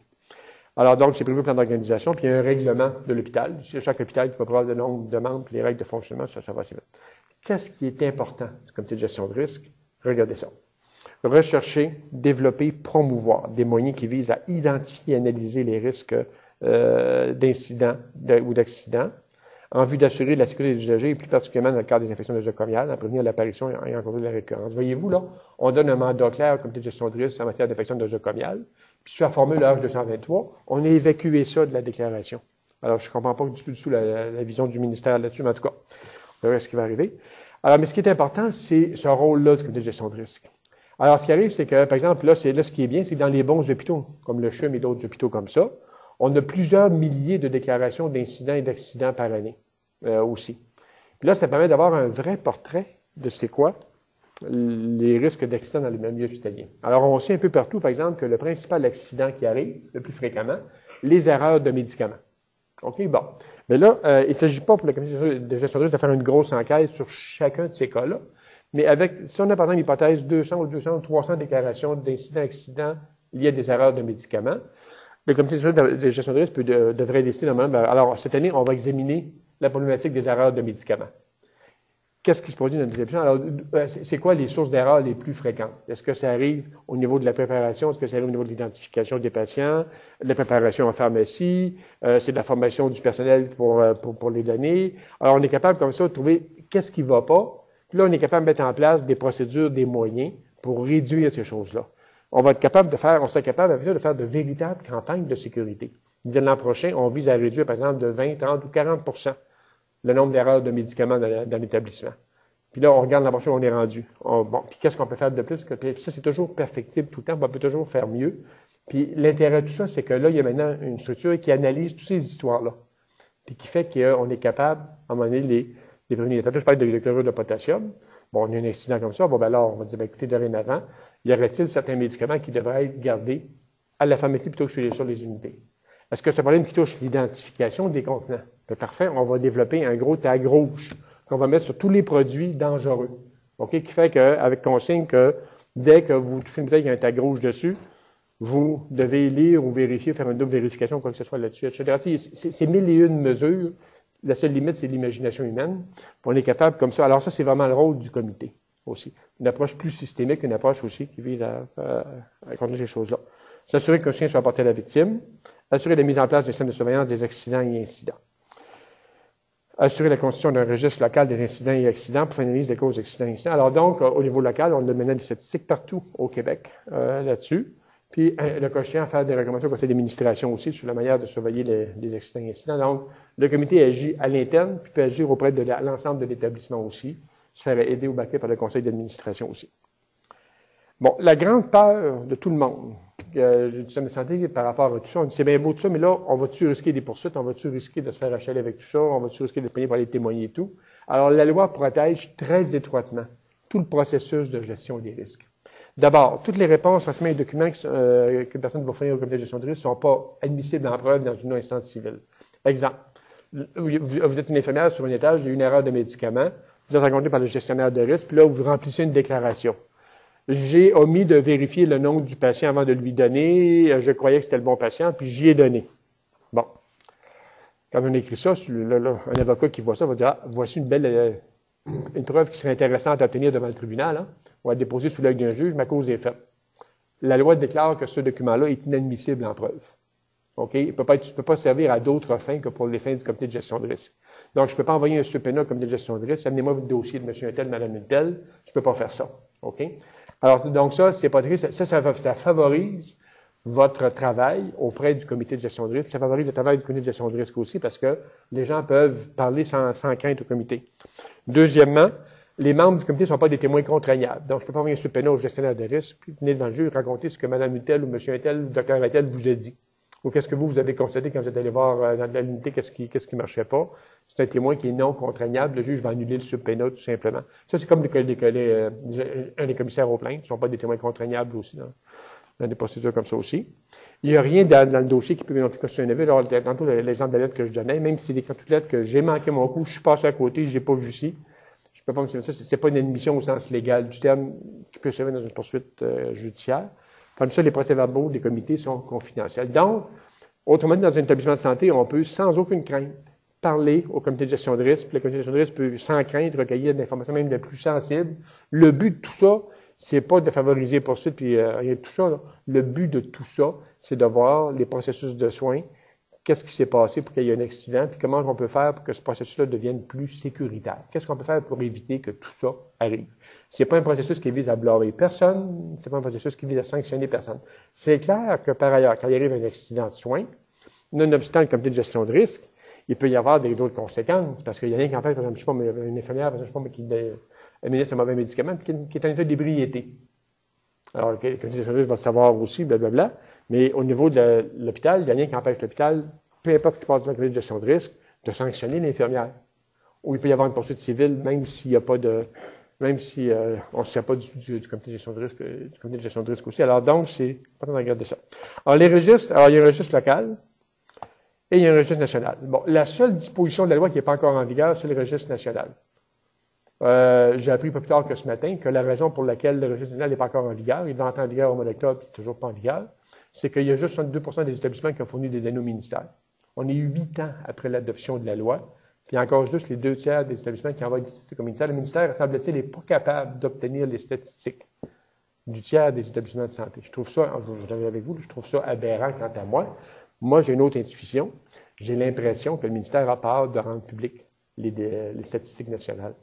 Speaker 1: Alors, donc, c'est prévu le plan d'organisation, puis il y a un règlement de l'hôpital. C'est chaque hôpital qui va prévoir le nombre de membres, puis les règles de fonctionnement, ça va assez vite. qu'est-ce qui est important du comité de gestion de risque? Regardez ça. Rechercher, développer, promouvoir des moyens qui visent à identifier et analyser les risques d'incidents ou d'accidents en vue d'assurer la sécurité des usagers et plus particulièrement dans le cadre des infections nosocomiales, en prévenir l'apparition et en contrôler la récurrence. Voyez-vous, là, on donne un mandat clair au comité de gestion de risque en matière d'infection nosocomiale. Puis sur la formule H223, on a évacué ça de la déclaration. Alors, je ne comprends pas du tout la vision du ministère là-dessus, mais en tout cas, on verra ce qui va arriver. Alors, mais ce qui est important, c'est ce rôle-là du comité de gestion de risque. Alors, ce qui arrive, c'est que, par exemple, là, ce qui est bien, c'est que dans les bons hôpitaux, comme le CHUM et d'autres hôpitaux comme ça, on a plusieurs milliers de déclarations d'incidents et d'accidents par année aussi. Puis là, ça permet d'avoir un vrai portrait de c'est quoi les risques d'accidents dans les milieux hospitaliers. Alors, on sait un peu partout, par exemple, que le principal accident qui arrive le plus fréquemment, les erreurs de médicaments. OK, bon. Mais là, il ne s'agit pas pour le comité de gestion de risque de faire une grosse enquête sur chacun de ces cas-là. Mais si on a par exemple l'hypothèse 200 ou 200 ou 300 déclarations d'incidents, accidents liés à des erreurs de médicaments, le comité de gestion de risque devrait décider normalement, alors cette année, on va examiner la problématique des erreurs de médicaments. Qu'est-ce qui se produit dans les déceptions? Alors, c'est quoi les sources d'erreurs les plus fréquentes? Est-ce que ça arrive au niveau de la préparation? Est-ce que ça arrive au niveau de l'identification des patients? De la préparation en pharmacie? C'est de la formation du personnel pour les données? Alors, on est capable comme ça de trouver qu'est-ce qui ne va pas. Puis là, on est capable de mettre en place des procédures, des moyens pour réduire ces choses-là. On serait capable avec ça de faire de véritables campagnes de sécurité. L'an prochain, on vise à réduire, par exemple, de 20, 30 ou 40% le nombre d'erreurs de médicaments dans l'établissement. Puis là, on regarde l'an prochain où on est rendu. Puis qu'est-ce qu'on peut faire de plus? Puis ça, c'est toujours perfectible tout le temps. On peut toujours faire mieux. Puis l'intérêt de tout ça, c'est que là, il y a maintenant une structure qui analyse toutes ces histoires-là. Puis qui fait qu'on est capable, à un moment donné, les prévenir. Je parle de chlorure de potassium. Bon, on a un accident comme ça. Bon, ben alors, on va dire, écoutez, dorénavant, y aurait-il certains médicaments qui devraient être gardés à la pharmacie plutôt que sur les unités? Est-ce que c'est un problème qui touche l'identification des contenants? Ben, parfait, on va développer un gros tag rouge qu'on va mettre sur tous les produits dangereux. OK? Qui fait qu'avec consigne que dès que vous touchez une bouteille qui a un tag rouge dessus, vous devez lire ou vérifier, faire une double vérification, quoi que ce soit là-dessus, etc. C'est mille et une mesures. La seule limite, c'est l'imagination humaine. On est capable comme ça. Alors ça, c'est vraiment le rôle du comité aussi. Une approche plus systémique, une approche aussi qui vise à contrôler ces choses-là. S'assurer que le soutien soit apporté à la victime. Assurer la mise en place des systèmes de surveillance des accidents et incidents. Assurer la constitution d'un registre local des incidents et accidents pour faire une analyse des causes d'accidents et incidents. Alors donc, au niveau local, on a maintenant des statistiques partout au Québec là-dessus. Puis, le cas échéant, faire des recommandations côté des administrations aussi sur la manière de surveiller les accidents et incidents. Donc, le comité agit à l'interne, puis peut agir auprès de l'ensemble de l'établissement aussi, se faire aider ou baquer par le conseil d'administration aussi. Bon, la grande peur de tout le monde du système de santé par rapport à tout ça, on dit c'est bien beau tout ça, mais là, on va-tu risquer des poursuites, on va-tu risquer de se faire achaler avec tout ça, on va-tu risquer de payer pour aller témoigner et tout. Alors, la loi protège très étroitement tout le processus de gestion des risques. D'abord, toutes les réponses renseignements et documents que une personne va fournir au comité de gestion de risque ne sont pas admissibles en preuve dans une instance civile. Exemple, vous êtes une infirmière sur un étage, il y a une erreur de médicament, vous êtes rencontré par le gestionnaire de risque, puis là, vous remplissez une déclaration. J'ai omis de vérifier le nom du patient avant de lui donner, je croyais que c'était le bon patient, puis j'y ai donné. Bon. Quand on écrit ça, un avocat qui voit ça va dire, ah, voici une preuve qui serait intéressante à obtenir devant le tribunal, hein. On va déposer sous l'œil d'un juge, ma cause est faite. La loi déclare que ce document-là est inadmissible en preuve. OK? Il peut pas servir à d'autres fins que pour les fins du comité de gestion de risque. Donc, je ne peux pas envoyer un subpoena au comité de gestion de risque, amenez-moi votre dossier de monsieur un tel, madame une telle. Je ne peux pas faire ça. OK? Alors, donc ça, c'est pas triste. Ça favorise votre travail auprès du comité de gestion de risque. Ça favorise le travail du comité de gestion de risque aussi parce que les gens peuvent parler sans crainte au comité. Deuxièmement, les membres du comité ne sont pas des témoins contraignables. Donc, je ne peux pas envoyer un subpoena au gestionnaire de risque, puis venir dans le juge raconter ce que madame Untel ou monsieur Untel ou docteur Untel vous a dit. Ou qu'est-ce que vous avez constaté quand vous êtes allé voir dans l'unité, qu'est-ce qui marchait pas. C'est un témoin qui est non contraignable. Le juge va annuler le subpoena tout simplement. Ça, c'est comme un des commissaires aux plaintes. Ils ne sont pas des témoins contraignables aussi dans des procédures comme ça aussi. Il n'y a rien dans le dossier qui peut venir constituer un avis. Alors, tantôt, l'exemple de la lettre que je donnais, même si c'est des lettres que j'ai manqué mon coup, je suis passé à côté, je n'ai pas vu ici. Je peux pas me dire ça, c'est pas une admission au sens légal du terme qui peut servir dans une poursuite judiciaire. Comme ça, les procès-verbaux des comités sont confidentiels. Donc, autrement dit, dans un établissement de santé, on peut, sans aucune crainte, parler au comité de gestion de risque. Le comité de gestion de risque peut, sans crainte, recueillir des informations même les plus sensibles. Le but de tout ça, c'est pas de favoriser poursuite puis rien de tout ça, là. Le but de tout ça, c'est de voir les processus de soins, qu'est-ce qui s'est passé pour qu'il y ait un accident, puis comment on peut faire pour que ce processus-là devienne plus sécuritaire. Qu'est-ce qu'on peut faire pour éviter que tout ça arrive? C'est pas un processus qui vise à blâmer personne, c'est pas un processus qui vise à sanctionner personne. C'est clair que par ailleurs, quand il arrive un accident de soins, nonobstant le comité de gestion de risque, il peut y avoir d'autres conséquences, parce qu'il y a rien qui empêche, par exemple, je sais pas, mais une infirmière, par exemple, qui administre un mauvais médicament, puis qui est en état d'ébriété. Alors, le comité de gestion de risque va le savoir aussi, blablabla, mais au niveau de l'hôpital, il n'y a rien qui empêche l'hôpital, peu importe ce qui passe dans le comité de gestion de risque, de sanctionner l'infirmière. Ou il peut y avoir une poursuite civile, même s'il n'y a pas de, même si on ne se sert pas du comité de gestion de risque, du comité de gestion de risque aussi. Alors donc, c'est pas de regarder ça. Alors les registres, alors il y a un registre local et il y a un registre national. Bon, la seule disposition de la loi qui n'est pas encore en vigueur, c'est le registre national. J'ai appris pas plus tard que ce matin que la raison pour laquelle le registre national n'est pas encore en vigueur, il va entrer en vigueur au mois d'octobre, puis toujours pas en vigueur, c'est qu'il y a juste 62% des établissements qui ont fourni des données au ministère. On est 8 ans après l'adoption de la loi, puis encore juste les 2 tiers des établissements qui envoient des statistiques au ministère. Le ministère, semble-t-il, n'est pas capable d'obtenir les statistiques du tiers des établissements de santé. Je trouve ça, je vais avec vous, je trouve ça aberrant quant à moi. Moi, j'ai une autre intuition. J'ai l'impression que le ministère a peur de rendre public les statistiques nationales.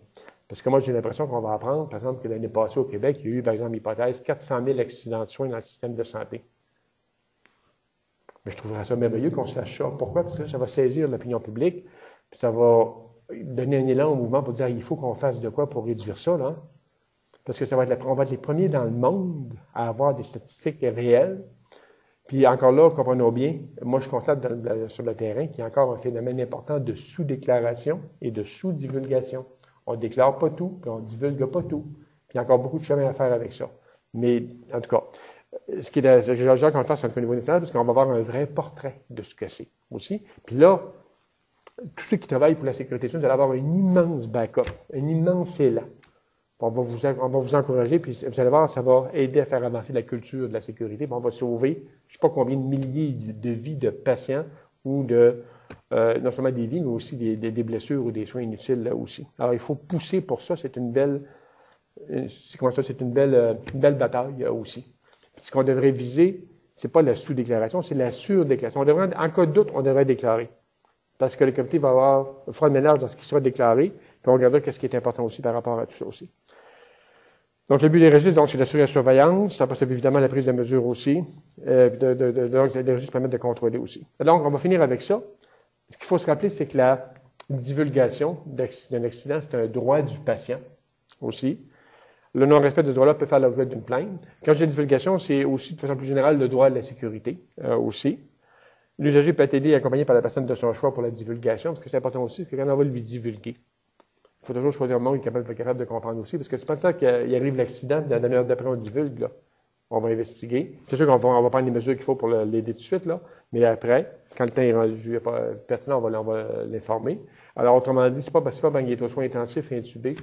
Speaker 1: Parce que moi, j'ai l'impression qu'on va apprendre, par exemple, que l'année passée au Québec, il y a eu, par exemple, l'hypothèse 400 000 accidents de soins dans le système de santé. Mais je trouverais ça merveilleux qu'on sache ça. Pourquoi? Parce que ça va saisir l'opinion publique, puis ça va donner un élan au mouvement pour dire il faut qu'on fasse de quoi pour réduire ça, là. Parce que on va être les premiers dans le monde à avoir des statistiques réelles. Puis encore là, comprenons bien, moi je constate sur le terrain qu'il y a encore un phénomène important de sous-déclaration et de sous-divulgation. On ne déclare pas tout, puis on ne divulgue pas tout. Puis il y a encore beaucoup de chemin à faire avec ça. Mais en tout cas, ce que j'ai qu'on le fasse au niveau national, parce qu'on va avoir un vrai portrait de ce que c'est aussi. Puis là, tous ceux qui travaillent pour la sécurité, vous allez avoir un immense backup, un immense élan. On va vous encourager, puis vous allez voir, ça va aider à faire avancer la culture de la sécurité. Puis on va sauver, je ne sais pas combien de milliers de vies de patients ou de non seulement des vies, mais aussi des blessures ou des soins inutiles là aussi. Alors il faut pousser pour ça. C'est une belle, c'est une belle bataille aussi. Puis ce qu'on devrait viser, c'est pas la sous-déclaration, c'est la sur-déclaration. En cas de doute, on devrait déclarer. Parce que le comité fera le ménage dans ce qui sera déclaré, puis on regardera qu'est-ce qui est important aussi par rapport à tout ça aussi. Donc, le but des registres, donc, c'est d'assurer la surveillance. Ça passe évidemment la prise de mesures aussi. Donc, les registres permettent de contrôler aussi. Donc, on va finir avec ça. Ce qu'il faut se rappeler, c'est que la divulgation d'un accident, c'est un droit du patient aussi. Le non-respect de ce droit-là peut faire l'objet d'une plainte. Quand je dis divulgation, c'est aussi, de façon plus générale, le droit à la sécurité aussi. L'usager peut être aidé et accompagné par la personne de son choix pour la divulgation, parce que c'est important aussi, parce que quand on va lui divulguer, il faut toujours choisir un moment où il est capable de comprendre aussi, parce que c'est pas ça qu'il arrive l'accident, la demi-heure d'après on divulgue, là. On va investiguer. C'est sûr qu'on va prendre les mesures qu'il faut pour l'aider tout de suite, là, mais après, quand le temps est rendu pertinent, on va l'informer. Alors, autrement dit, c'est pas parce qu'il est aux soins intensifs et intubé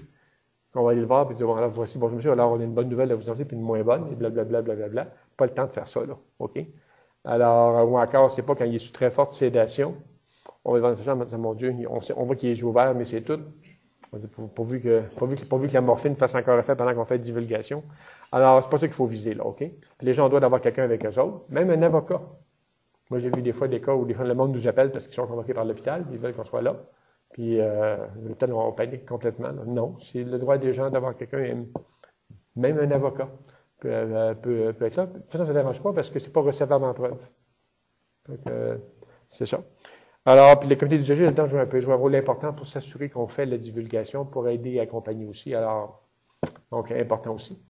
Speaker 1: qu'on va aller le voir et dire, bon, alors voici, bonjour monsieur, alors on a une bonne nouvelle à vous annoncer, puis une moins bonne, et blablabla, blablabla. Pas le temps de faire ça, là. OK? Alors, ou encore, c'est pas quand il est sous très forte sédation. On va demander à ça, mon Dieu, on voit qu'il est ouvert, mais c'est tout. On dit, pourvu que la morphine fasse encore effet pendant qu'on fait de divulgation. Alors, c'est pas ça qu'il faut viser, là, OK? Puis les gens doivent avoir quelqu'un avec eux autres, même un avocat. Moi, j'ai vu des fois des cas où le monde nous appelle parce qu'ils sont convoqués par l'hôpital, ils veulent qu'on soit là. Puis, l'hôpital, on panique complètement, là. Non, c'est le droit des gens d'avoir quelqu'un, même un avocat peut être là. De toute façon, ça ne dérange pas parce que c'est pas recevable en preuve. Donc, c'est ça. Alors, puis le comité d'usager, là-dedans, joue un rôle important pour s'assurer qu'on fait la divulgation, pour aider et accompagner aussi. Alors, donc, important aussi.